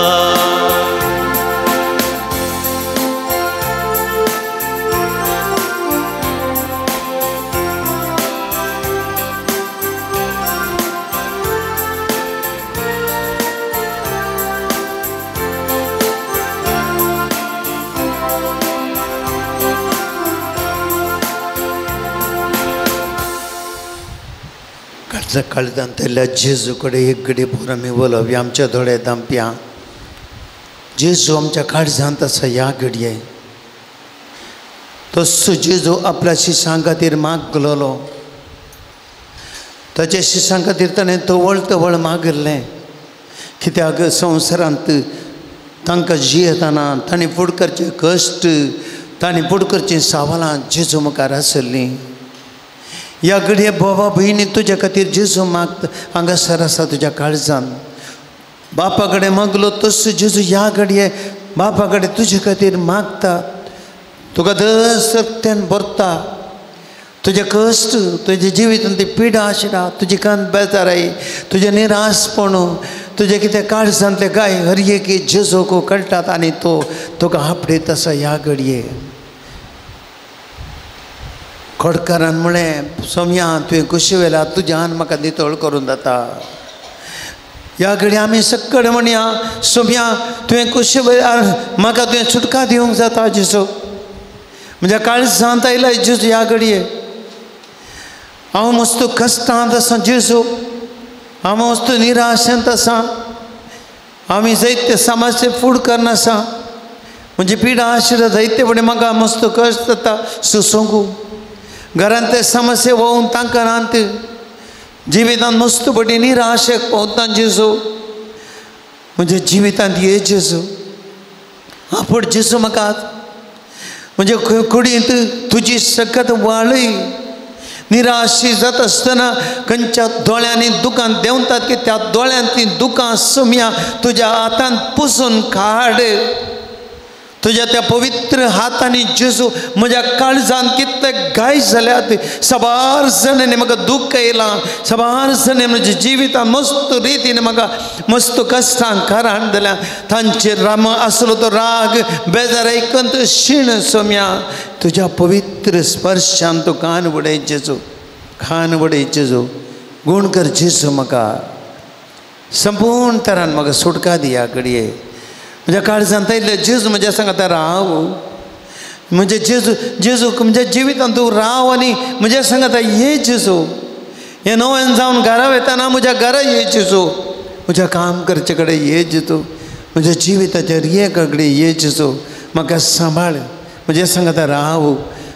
काळजांतल्या जेजू कडेन एक घडी भर आमी उलोवया आमच्या दोळे दांप्या जेजू आमच्या काळजांत आसा ह्या घडये तसो जेजू आपल्या शिशां खातीर मागलोलो ताच्या शिशां खातीर ताणें तवळ तवळ मागलें कित्याक संवसारांत तांकां जियेतना तांणी फूड करचे कश्ट, तांणी फूड करचीं सावलां जेजू मुखार आसलीं. ह्या घडये बाबा भयणी तुज्या खातीर जेजू मागता हांगासर आसा तुज्या काळजान. बापा कडेन मागलो तसो जेजू ह्या घडये बापा कडेन तुजे खातीर मागता. तुका दर सत्यान भरता. तुजे कश्ट, तुजे जिवितांत ती पिडा आशिल्ला, तुजी कांत बेजाराई, तुजे निराशपण, तुजे कितें काळजांतले गाय हर एक जेजूक कळटात आनी तो तुका आपडीत आसा ह्या घडये. खोडकारान म्हळें सोम्या तुवें कुशी वेला तुज्यान म्हाका नितळ करून जाता. ह्या घडये आमी सक्कड म्हणया सोम्या तुवें कुशी वेळार म्हाका तुवें सुटका दिवंक जाता जेजू. म्हज्या काळजांत आयला जेजू ह्या घडये. हांव मस्त कश्टांत आसा जेजू. हांव मस्त निराशेंत आसा. आमी जायते समाजचे फूड करना आसा. म्हणजे पिडा आशिल्लो जायते फुडें म्हाका मस्त कश्ट जाता सुसोंगू. घरांत ते समस्या होवन तांकां रांत जिवितांत मस्त बडी निराशेक पावता जेजू. म्हणजे जिवितांत ये जेजू आपड जेजू म्हाका म्हणजे कुडींत तुजी सकत वाळय. निराशी जाता आसतना खंयच्या दोळ्यांनी दुकान देंवतात की त्या दोळ्यांत ती दुकां सोम्या तुज्या हातान पुसून काड. तुज्या त्या पवित्र हातांनी जेजू म्हज्या काळजान कितले गाय जाल्यात. सबार जणांनी म्हाका दुख्ख येयलां. सबार जणांनी म्हज्या जिवितांत मस्त रितीन म्हाका मस्त कश्टांक कारण दिल्या. तांचेर राम आसलो तो राग बेजार आयकून शीण सोम्या तुज्या पवित्र स्पर्शान तूं कान उडय जेजू. कान उडय जेजू. गूण कर जेजू म्हाका संपूर्ण तरान म्हाका सुटका दी ह्या घडये. म्हज्या काळजांत आयिल्ले जेजू म्हज्या सांगात राव. म्हणजे जेजू जेजू म्हणजे जिवितांत तूं राव आनी म्हज्या सांगात ये जेजू. हे नव्यान जावन घरा वयताना म्हज्या घरा ये जेजू. म्हज्या काम करचे कडेन ये जेजू. म्हज्या जिविताचेर ये कडेन ये जेजू. म्हाका सांबाळ. म्हज्या सांगात राव.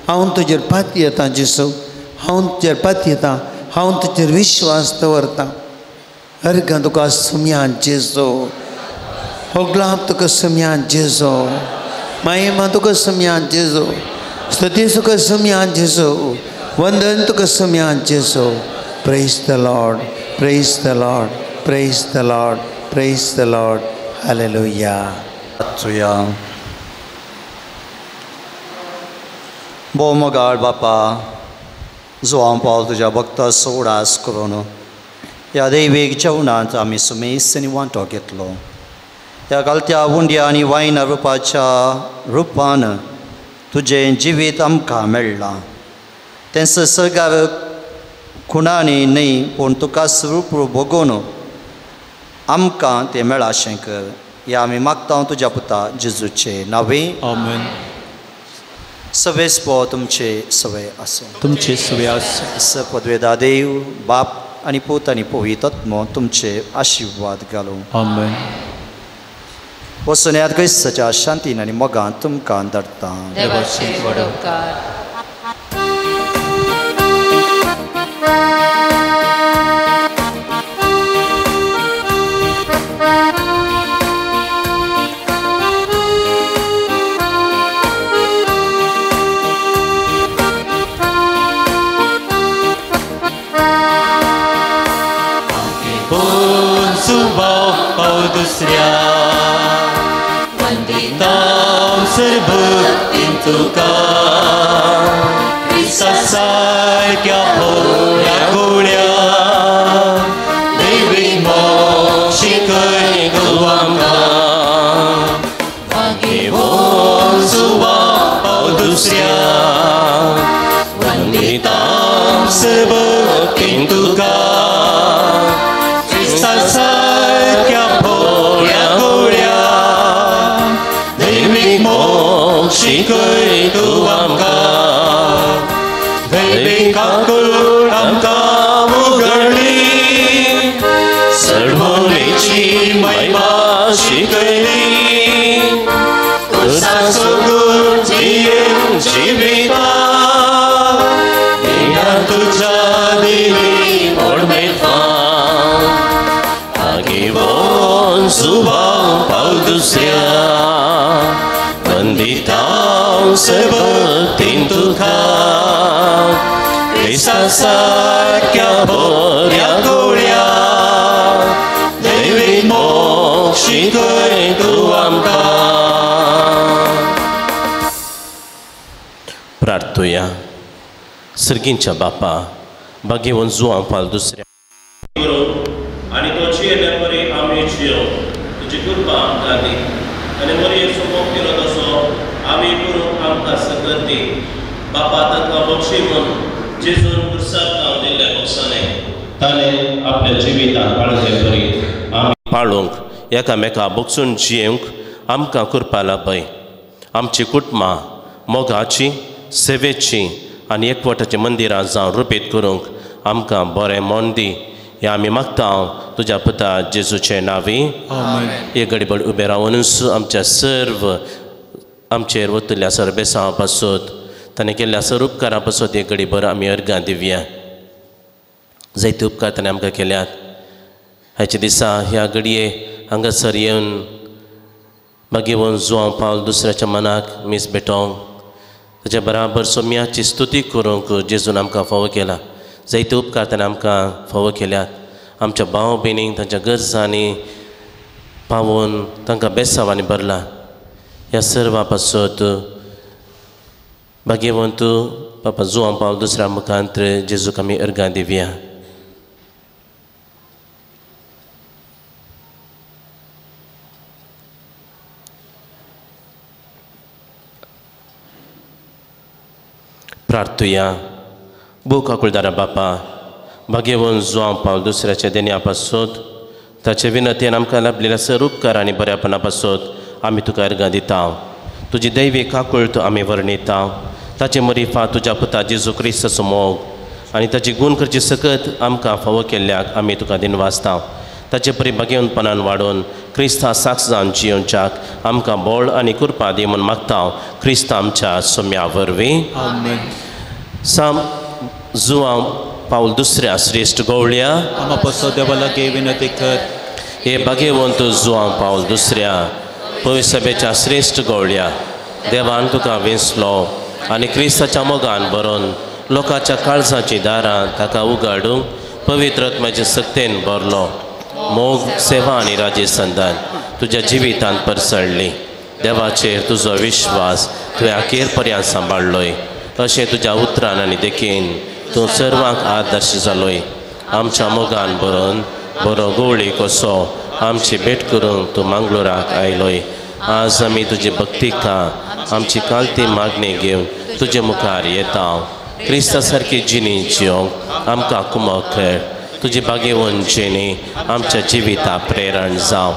हांव तुजेर पाती येता जेजू. हांव तुजेर पाती येता. हांव तुजेर विश्वास दवरतां. अर्घ तुका सोम्या जेजू. होगलाप तुका सोम्या जेजू. महिमा तुका सोम्या जेजू. स्तुती तुका सोम्या जेजू. वंदन तुका सोम्या जेजू. Praise the Lord. Praise the Lord. Praise the Lord. Praise the Lord. Hallelujah. Hallelujah. मोगाळ बापा जो हांव पावल तुज्या भक्ता सोडास करून ह्या दैवीक जेवणांत आमी सुमेस्तांनी वांटो घेतलो. ह्या घालत्या उंड्या आनी वायन रुपाच्या रुपान तुजें जिवीत आमकां मेळ्ळां. तें सगार खुणांनी न्हय पूण तुका स्वरूप बगोवन आमकां तें मेळाशें कर. हें आमी मागता तुज्या पुता जेजूचे नांवे. आमेन. सवेस्पो तुमचे सवय आसूं. तुमचे सवय आसूं. स पदवेदा देव बाप आनी पूत आनी पवित्र आत्मो तुमचे आशिर्वाद घालूं. आमेन. वचून ह्या क्रिस्ताच्या शांतीन आनी मोगान तुमकां धाडटा. देवाचे वडोवकार. दुसऱ्या वंदितां सर्भक्तीन तुका क्रिस्ता सारक्या भोळ्या गोळ्या दैवीक मोक्षी कर तूं आमकां. मागे वचुवा पाव दुसऱ्या वंदितां सर्भक्तीन तुका क्रिस्ता सारक्या भोळ्या गोळ्या दैवीक मोक्षी कर तूं आमकां. दैविकाकूळ आमकां उगडली सडवणेची महिमा शिकयली. तुझाचो गूण जियेन जिविता देवा तुझ्या दिली व्हड मेहमान. आगे वचून भक्तीन तुका क्रिस्ता सारक्या बऱ्या गवळ्या दैवीक मोक्ष शिकय तूं आमकां. प्रार्थुया. सर्गींच्या बापा भाग्यवन जुआं पाल दुसऱ्या आनी तो जियेल्या परी आमी जियो तुजी कृपा आमकां दी आनी मरयेचो मोग केलो तसो आमी करूंक आमकां सकत दी. बापा ताका बक्षी म्हूण जेजून पुरसाद नांव दिल्ल्या बक्षांनी ताणें आपल्या जिवितांत पाळले परी आमी पाळूंक एकामेका बक्षून जियेवंक आमकां करपा लाभय. आमची कुटुंबां मोगाची सेवेची आनी एकवटाची मंदिरां जावन रुपीत करूंक आमकां बरें मोन दी. हे आमी मागता तुज्या पुता जेजूचे नांवी. एक घडीभर उबे रावनूच आमच्या सर्व आमचेर वतल्या सरबेसांवा पासत ताणें केल्ल्या सर उपकारा पासत एक घडीभर आमी अर्गां दिवया. जायते उपकार ताणें आमकां केल्यात. ह्याच्या दिसा ह्या घडये हांगासर येवन भाग्यवन जुआं पावल दुसऱ्याच्या मनाक मीस भेटोवंक ताच्या बराबर सोम्याची स्तुती करूंक जेजून आमकां फावो केला. जायते उपकार ताणें आमकां फावो केल्यात. आमच्या भाव भयणींक तांच्या गरजांनी पावोवन तांकां बेसांवांनी भरला. ह्या सर्वा पासत भाग्यवंत बापा जुआं पावल दुसऱ्या मुखांत जेजूक आमी अर्गां दिवया. प्रार्थुया. बूक आकुळदारा बापा भाग्यवन जुआं पावल दुसऱ्याच्या देण्या पासत ताचे विनतेन आमकां लाभलेल्या सर उपकार आनी बऱ्यापणा पासत आमी तुका अर्गां दिता. तुजी दैवीक आकुळत आमी वर्णिता. ताचे मरिफा तुज्या पुता जेजू क्रिस्ताचो मोग आनी ताची गूण करची सकत आमकां फावो केल्ल्याक आमी तुका दिनवासता. ताचे परी भाग्यवंतपणान वाडोवन क्रिस्ता साक्ष जावन जियोवच्याक आमकां बळ आनी कृपा दी म्हूण मागता क्रिस्ता आमच्या सोम्या वरवीं. साम जुआं पावल दुसऱ्या श्रेश्ठ गवळ्या आमा पसो देवा लागे विनंती कर. हे भाग्यवंत जुआं पावल दुसऱ्या पवित्र सभेच्या श्रेश्ठ गवळ्या देवान तुका वेंचलो आनी क्रिस्ताच्या मोगान बरोवन लोकांच्या काळजाची दारां ताका उगाडूंक पवित्र आत्म्याचे सक्तेन भरलो. मोग सेवा आनी राजे संदान तुज्या जिवितांत परसळ्ळी. देवाचेर तुजो विश्वास तुवें अखेर पर्यंत सांबाळ्ळोय. अशें तुज्या उतरान आनी देखीन तूं सर्वांक आदर्श जालोय. आमच्या मोगान बरोवन बरो गवळी कसो आमची भेट करूंक तूं मंगळुराक आयलोय. आज आमी तुजी भक्तिका आमची कालती मागणी घेवन तुजे मुखार येता. क्रिस्ता सारकी जिणी जियोंक आमकां कुमो कर. तुजी भाग्यवंत आमच्या जिविता प्रेरण जावं.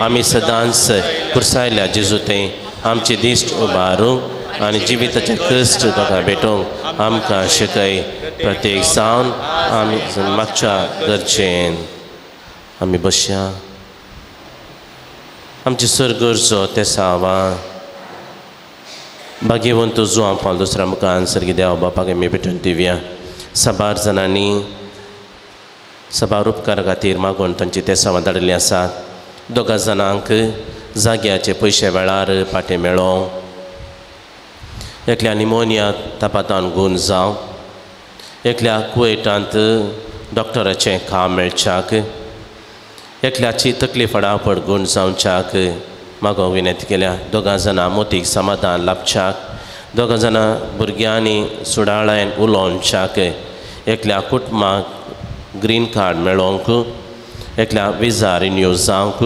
आमी सदांच कुर्सायल्या जेजूते आमचे दिश्ट उबारूंक आनी जिविताचे कश्ट ताका भेटोवंक आमकां शिकय. प्रत्येक जावन आमी मागच्या गरजेन आमी बसया. आमची सर गरजो ते सावा भाग्यवंत जुआं पावल दुसऱ्या मुखान सर्गी देवा बापाक आमी भेटून दिवया. साबार जाणांनी साबार उपकार खातीर मागून तांची ते सावा धाडिल्लीं आसात. दोगा जाणांक जाग्याचे पयशे वेळार पाटे मेळोवंक, एकल्या निमोनिया तापातान गूण जावं, एकल्या कुवेटांत डॉक्टराचें काम मेळच्याक, एकल्याची तकलीफ फडाफड गूण जावच्याक मागो विनंती केल्या. दोगां जाणां मोतीक समाधान लाभच्याक, दोगां जाणां भुरग्यांनी सुडाळ्यान उलोवच्याक, एकल्या कुटुंबाक ग्रीन कार्ड मेळोवंक, एकल्या विजा रिन्यू जावंक,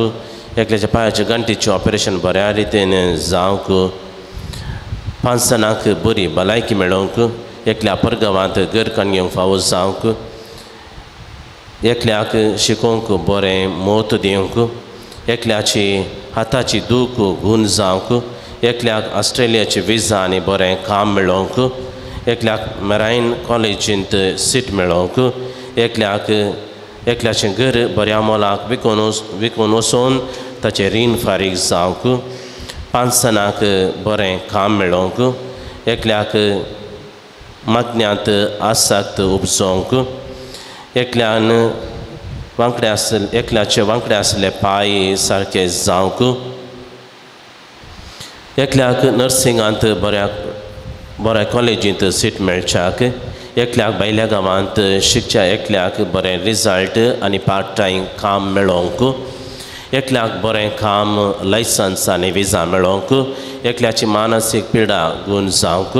एकल्याच्या पांयाच्या गंठीचें ऑपरेशन बऱ्या रितीन जावंक, 5 जाणांक बरी भलायकी मेळोवंक, एकल्या परगांवांत घर कन्येक फावो जावंक, एकल्याक शिकोवंक बरें मोत दिवंक, एकल्याची हाताची दूख गूण जावंक, एकल्याक ऑस्ट्रेलियाची विजा आनी बरें काम मेळोवंक, एकल्याक मेरायन कॉलेजींत सीट मेळोवंक, एकल्याचें घर बऱ्या मोलाक विकून वचोन ताचें रीण फारीक जावंक, 5 जाणांक बरें काम मेळोवंक, एकल्याक मागण्यांत आसक्त उपजोवंक, एकल्याचे वांकडे आसले पांय सारके जावंक, एकल्याक नर्सिंगांत बऱ्या बऱ्या कॉलेजींत सीट मेळच्याक, एकल्याक भायल्या गांवांत शिकच्या एकल्याक बरें रिजल्ट आनी पार्ट टायम काम मेळोंक, एकल्याक बरें काम लायसन्स आनी विजा मेळोंक, एकल्याची मानसीक पिडा गूण जावंक,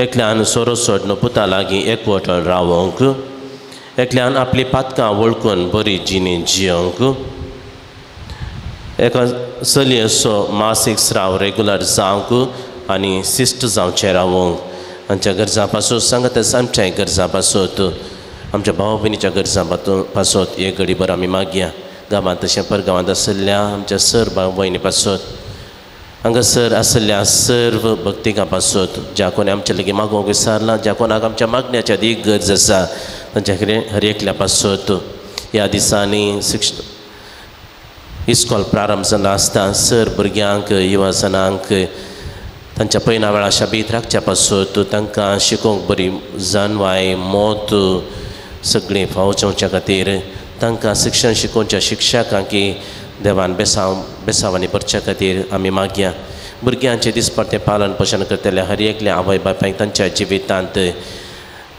एकल्यान सोरो सोडून पुता लागीं एकवटून रावोंक, एकल्यान आपली पातकां वळखून बरी जिणी जियोंक, एका चलये असो मासीक स्राव रेगुलर जावंक आनी सिस्ट जावचें रावोंक. आमच्या गरजां पासून सांगताच आमच्या गरजां पासून आमच्या भाव भयणीच्या गरजां पासून एक घडीभर आमी मागया. गांवांत तशें परगांवांत आसल्या आमच्या सर भाव भयणी पासून हांगासर आसल्या सर्व भक्तिकां पासून ज्या कोणी आमचे लागीं मागोवंक विचारला, ज्या कोणाक आमच्या मागण्याच्या एक गरज आसा तांच्या कडेन हर एकल्या पासून ह्या दिसांनी इस्कॉल प्रारंभ जाल्लो आसता. सर भुरग्यांक युवा जनांक तांच्या पयना वेळा शाबीत राखच्या पासून तांकां शिकोवंक बरी जानवाय मोत सगळीं फावोवच्या खातीर तांकां शिक्षण शिकोवच्या शिक्षकांकी देवान बेसावांनी भरच्या खातीर आमी मागया. भुरग्यांचें दिसपट्टें पालन पोशण करतले हर एकल्या आवय बापायक तांच्या जिवितांत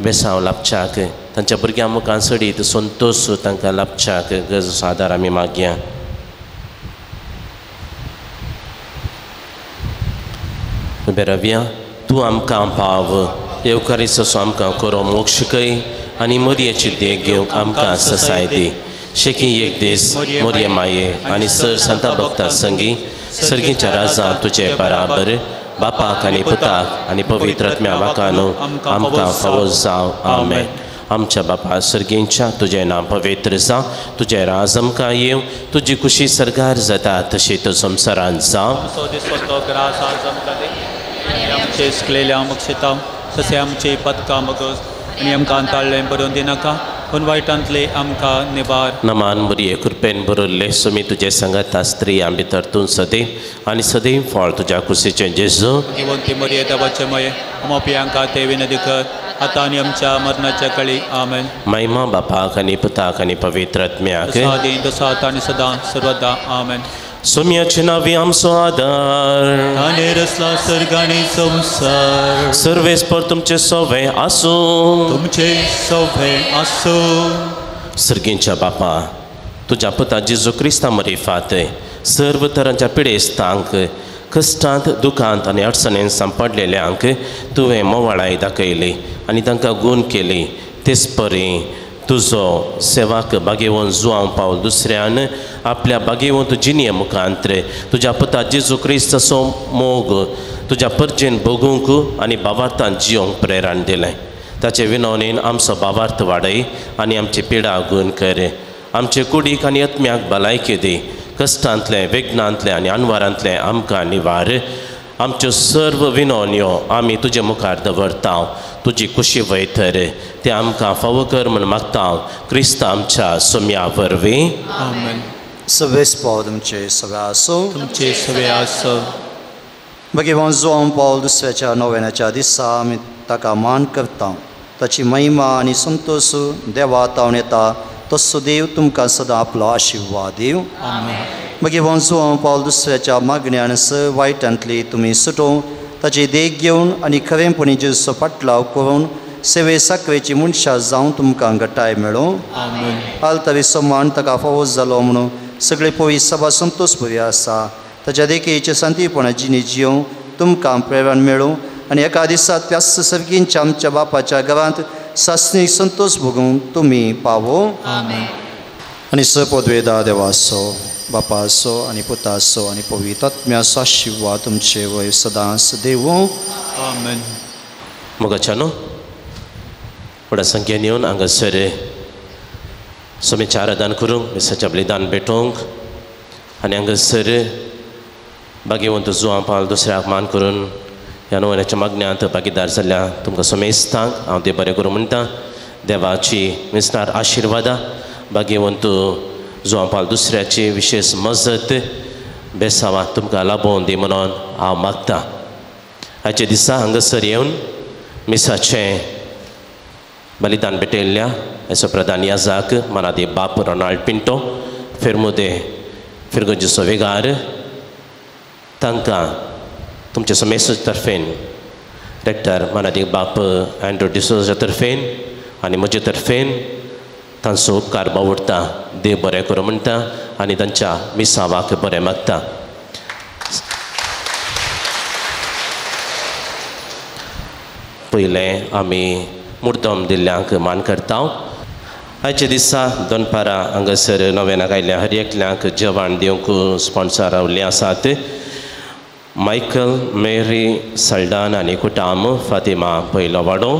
बेसांव लाभच्याक, तांच्या भुरग्यां मुखार सडीत संतोश तांकां लाभच्याक गरज आदार आमी मागया. बेरव्या तूं आमकां पाव येवकारीचो आमकां करो मोक्षकय आनी मरयेची देख घेवंक आमकां ससाय दी. शेकी एक दीस मोरये माये आनी सर संता भक्ता संगी सर्गीच्या राजा तुजे बराबर बापाक आनी पुताक आनी पवित्र आत्म्या वाकानो आमकां फावो जावं. आमेन. आमच्या बापा सर्गींच्या तुजें नांव पवित्र जावं, तुजें राज आमकां येवं, तुजी खुशी सरकार जाता तशी तूं संवसारांत जावं. आमचे इश्कलेल्या मुक्षिता तशें आमची पदकां मगोज आनी आमकां ताळ्ळें बरोवन दिनाका पूण वायटांतले आमकां निबार. नमान बरी कृपेन बरोल्ले सुमी तुजे संगत स्त्रियां भितर तूं सदैव आनी सदैव फळ तुज्या कुशीचें जेजू. ती मरये देवाचे मये मोपयांका ते विनदी कर आतां आनी आमच्या मरणाच्या कळी. आमेन. महिमा बापाक आनी पुताक आनी पवित्र आत्म्याक दसात आनी सदां सर्वदा. आमेन. सुम्याचे नावी आमचो आदार ताणे रचला सर्ग आनी संवसार, सर्वेस्पर तुमचे सोवे आसूं, तुमचे सोवे आसूं. सर्गींच्या बापा तुज्या पुता जेजू क्रिस्ता मरिफात सर्व तरांच्या पिडेस्तांक कश्टांत दुखांत आनी अडचणेंत सांपडलेल्यांक तुवें मोवाळाय दाखयली आनी तांकां गूण केली. तेच परी तुजो सेवाक बागेवंत जुआंव पावल दुसऱ्यान आपल्या बागेवंत जिनिये मुखांत्र तुज्या पुता जेजू क्रिस्ताचो मोग तुज्या परजेन भोगूंक आनी भावार्थान जियोंक प्रेरण दिलें. ताचे विनवणेन आमचो भावार्थ वाडय आनी आमची पिडा गूण कर. आमचे कुडीक आनी आत्म्याक भलायकी दी. कश्टांतले विघ्नांतले आनी अनवारांतले आमकां निवार. आमच्यो सर्व विनवण्यो आमी तुजे मुखार दवरता. तुजी खुशी वयतर ते आमकां फावो कर म्हूण मागता क्रिस्त आमच्या सुम्या वरवीं. आमेन. सवेस पाव तुमचे सगळे आसूं, तुमचे सवे आसूं. भगवान जुआंव पावल दुसऱ्याच्या नोवेनाच्या दिसा आमी ताका मान करता. ताची महिमा आनी संतोश देवा तावन येता तसो देव तुमकां सदां आपलो आशिर्वाद दिव. भगवान जुआंव पावल दुसऱ्याच्या मागण्यान वायटांतली तुमी सुटोवन ताची देख घेवन आनी खरेंपणी जेजूचो पाटलाव करून सेवे साखरेची मनशां जावन तुमकां घटाय मेळूं. आलतरी समान ताका फावो जालो म्हणून सगळे पळय सभा संतोश बरी आसा. ताच्या देखीचे शांतीपणा जिणी जियों तुमकां प्रेरण मेळूं आनी एका दिसा त्याच सर्गींच्या आमच्या बापाच्या घरांत सासणी संतोष भोगूंक तुमी पावो. आनी सपदवेदा देवाचो बापाचो आनी पुताचो आनी पवित्र आत्म्याचो आशिर्वाद तुमचे वयर सदांच देवो. आमेन. मोगाच्यानो व्हडा संख्येन येवन हांगासर सुमेचें आराधन करूंक मिसाचें बलिदान भेटोवंक आनी हांगासर भाग्यवंत जुआंव पावल दुसऱ्याक मान करून ह्या नोवेनाच्या मागण्यांत भागीदार जाल्ल्या तुमकां समेस्तांक हांव देव बरें करूं म्हणटा. देवाची मिस्तार आशिर्वादा भाग्यवंत जुआंव पावल दुसऱ्याची विशेष मजत बेसांवां तुमकां लाभोवन दी म्हणून हांव मागतां. आयच्या दिसा हांगासर येवन मिसाचें बलिदान भेटयल्ल्या हेचो प्रधान याजक मनादी बाप रोनाल्ड पिंटो फेर्मुदे फिरगोंजीचो वेगार तांकां तुमचे समेस्त तर्फेन रेक्टर मनादीक बाप एंड्रो डिसोजा तर्फेन आनी म्हजे तर्फेन तांचो उपकार बावडटा देव बरें करूं म्हणटा आनी तांच्या मिसावाक बरें मागता. पयलें आमी मुर्दम दिल्ल्यांक मान करता. आयच्या दिसा दोनपारां हांगासर नव्यानाक आयिल्ल्या हर एकल्यांक जेवण दिवंक स्पॉन्सर रावल्लीं आसात. मायकल मेरी सल्डान आनी कुटाम फातिमा पयलो वाडो.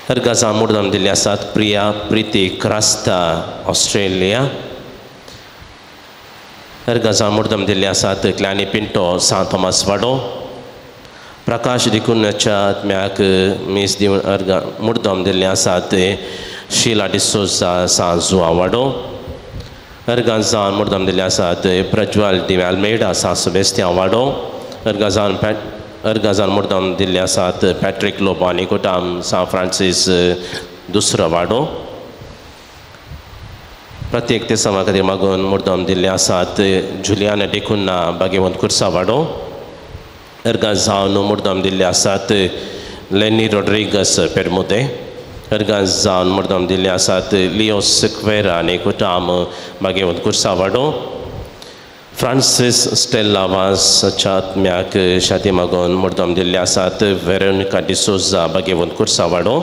अर्गाजा मुर्दम दिल्ले आसात प्रिया प्रिती क्रास्ता ऑस्ट्रेलिया. अर्गाजा मुर्दम दिल्ले आसात क्लॅनी पिंटो सान थॉमस वाडो. प्रकाश दिकुनाच्या आत्म्याक मीस दिवन अर्गा मुर्दम दिल्ले आसात शीला डिसोजा सान जुआ वाडो. अर्गाजान मुर्दम दिल्ले आसात प्रज्वल डी अल्मेडा सान सेबेस्टियान वाडो. अर्गाजान मुर्दम दिल्ले आसात पॅट्रिक लोबानी कोटाम सान फ्रांसीस दुसरो वाडो. प्रत्येक तेसावा खातीर मागून मुर्दम दिल्ले आसात जुलियाना डिकुन्ना बागेवंत कुर्सा वाडो. अर्गाजान मुर्दम दिल्ले आसात लेनी रॉड्रिगस पेरमुते. अर्गाजान मुर्दम दिल्ले आसात लिओ सिक्वेरा आनी कोटाम बागेवंत कुर्सा वाडो. फ्रांसीस स्टेला वासच्या आत्म्याक शादी मागून मुर्दम दिल्ले आसात वेरोनिका डिसोजा बागेवंत कुर्सा वाडो.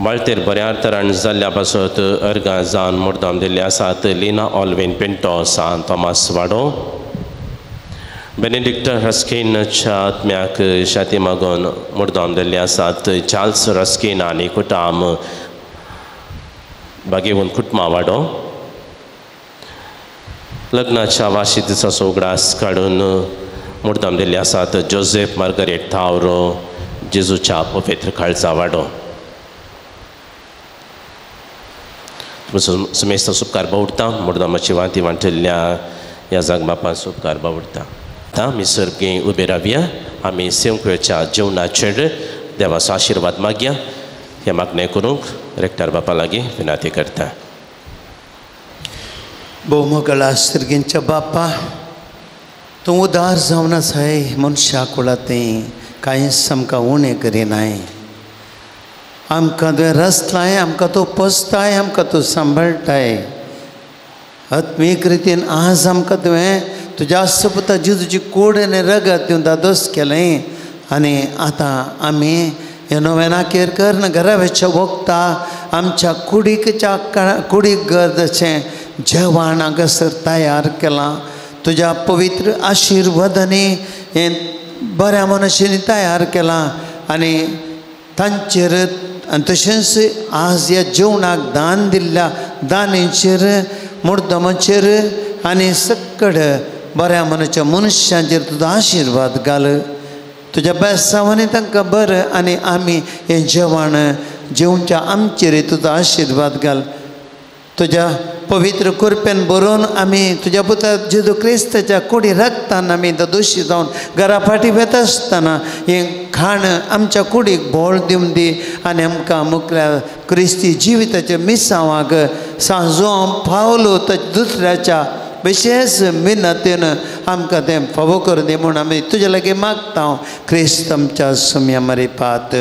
माळतेर बऱ्या तरान जाल्ल्या पासत अर्गाजान मुर्दम दिल्ले आसात लिना ऑल्विन पिंटो सान थॉमस वाडो. बेनेडिक्ट रस्किनच्या आत्म्याक शादी मागून मुर्दम दिल्ले आसात चार्ल्स रस्किन आनी कुटाम बागेवंत कुटमा वाडो. लग्नाच्या वाशीतीचो सोगडास काडून मुर्दम दिल्ले आसात जोसेफ मार्गरेट थावरो जेजूच्या पवित्र काळजा वाडो. सुमेस्त उपकार बावडटा मुर्दमाची वाती वांटिल्ल्या ह्या जाग बापाचो उपकार बावडटा. आतां आमी सर्गी उबे रावया. आमी सेवकळच्या जेवणाचेर देवाचो आशिर्वाद मागया. हे मागणें करूंक रेक्टर बापा लागीं विनंती करता. भौमगळा सर्गींच्या बापा तूं उदार जावन आसाय मनशा कुळा तें कांयच आमकां उणें करिनाय. आमकां तुवें रचलाय, आमकां तूं पोसताय, आमकां तूं सांबाळटाय. आत्मीक रितीन आज आमकां तुवें तुज्या सुपुता जेजूची कूड आनी रगत दिवन दादोस केलें. आनी आतां आमी हे नोवेनाकेर करन घरा वेच्या वखता आमच्या कुडीक गरजेचें जेवण हांगासर तयार केलां. तुज्या पवित्र आशिर्वादांनी हें बऱ्या मनशांनी तयार केलां. आनी तांचेर आनी तशेंच आज ह्या जेवणाक दान दिल्ल्या दानीचेर मुर्दमाचेर आनी सकड बऱ्या मनाच्या मनशांचेर तुजो आशिर्वाद घाल. तुज्या बेसांवांनी तांकां बरें आनी आमी हें जेवण जेवच्या आमचेर तुजो आशिर्वाद घाल. तुज्या पवित्र कृपेन बरोवन आमी तुज्या पुता जेजू क्रिस्ताच्या कुडी रगतान आमी दोशी जावन घरा फाटी वेता आसतना हें खाण आमच्या कुडीक बोळ दिवन दी. आनी आमकां मुखल्या क्रिस्ती जिविताच्या मिसावाक सांजो पावलो दुसऱ्याच्या विशेष मिनतीन आमकां तें फावो कर दी म्हूण आमी तुजे लागीं मागता. क्रिस्त आमच्या सुम्या मरे पात.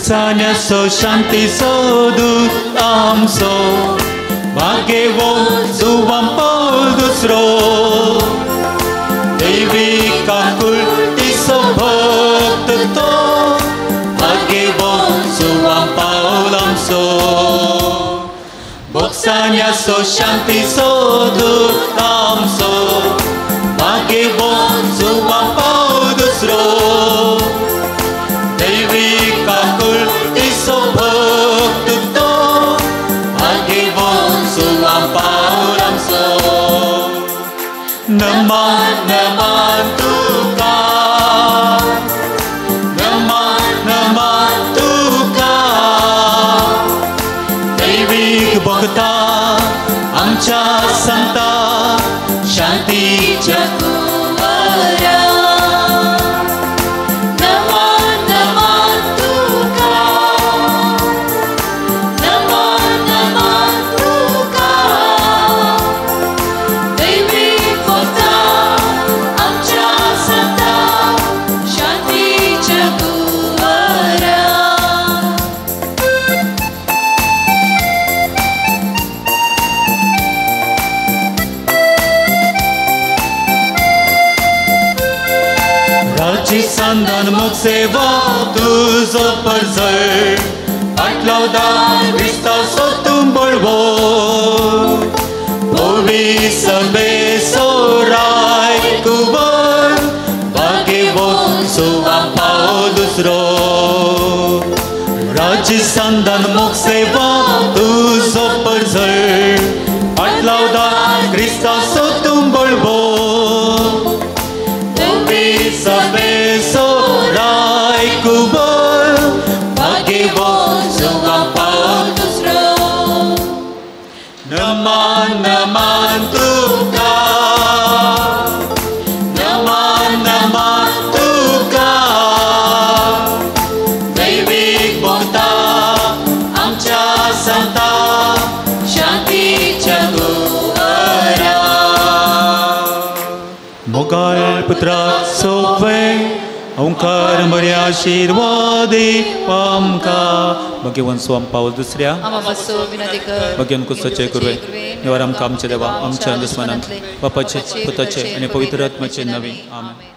Saniaso shantiso dut amso Bagewo zuwampo dusro Devika kultiso bhaktato Bagewo zuwampo lamso Saniaso shantiso dut amso Bagewo zuwampo dusro Devika kultiso bhaktato Bhagwan suwamparamso Naman naman tuka Naman naman tuka Devik bhakta amcha santa Shanticha kuwara संदान मोग सेवा तुझो परजळ फाटलावदार क्रिस्ताव सोतून बळवो ओवी सबे सोराय कुबर बागेवो सुवा पाओ दुसरो राज्य संदान मोग सेवा तुझो परजळ फाटलावदार क्रिस्ताव सोतून बळवो ओवी सबे सोराय कुबर बागेवो सुवा पाओ दुसरो नमान नमान तुका नमान नमान तुका दैवीक बोलता आमच्या संता शांतीच्या गुहारा मोगाळ पुत्रा सोपे ओंकार बरे आशीर्वादी आमकां भगवान स्वाम पावल दुसऱ्या भगवान कुसाचे गुरुवे देवार आमकां आमचे देवा आमच्या दुस्मनांतले बापाचे पुताचे आनी पवित्र आत्म्याचे नवे आमेन.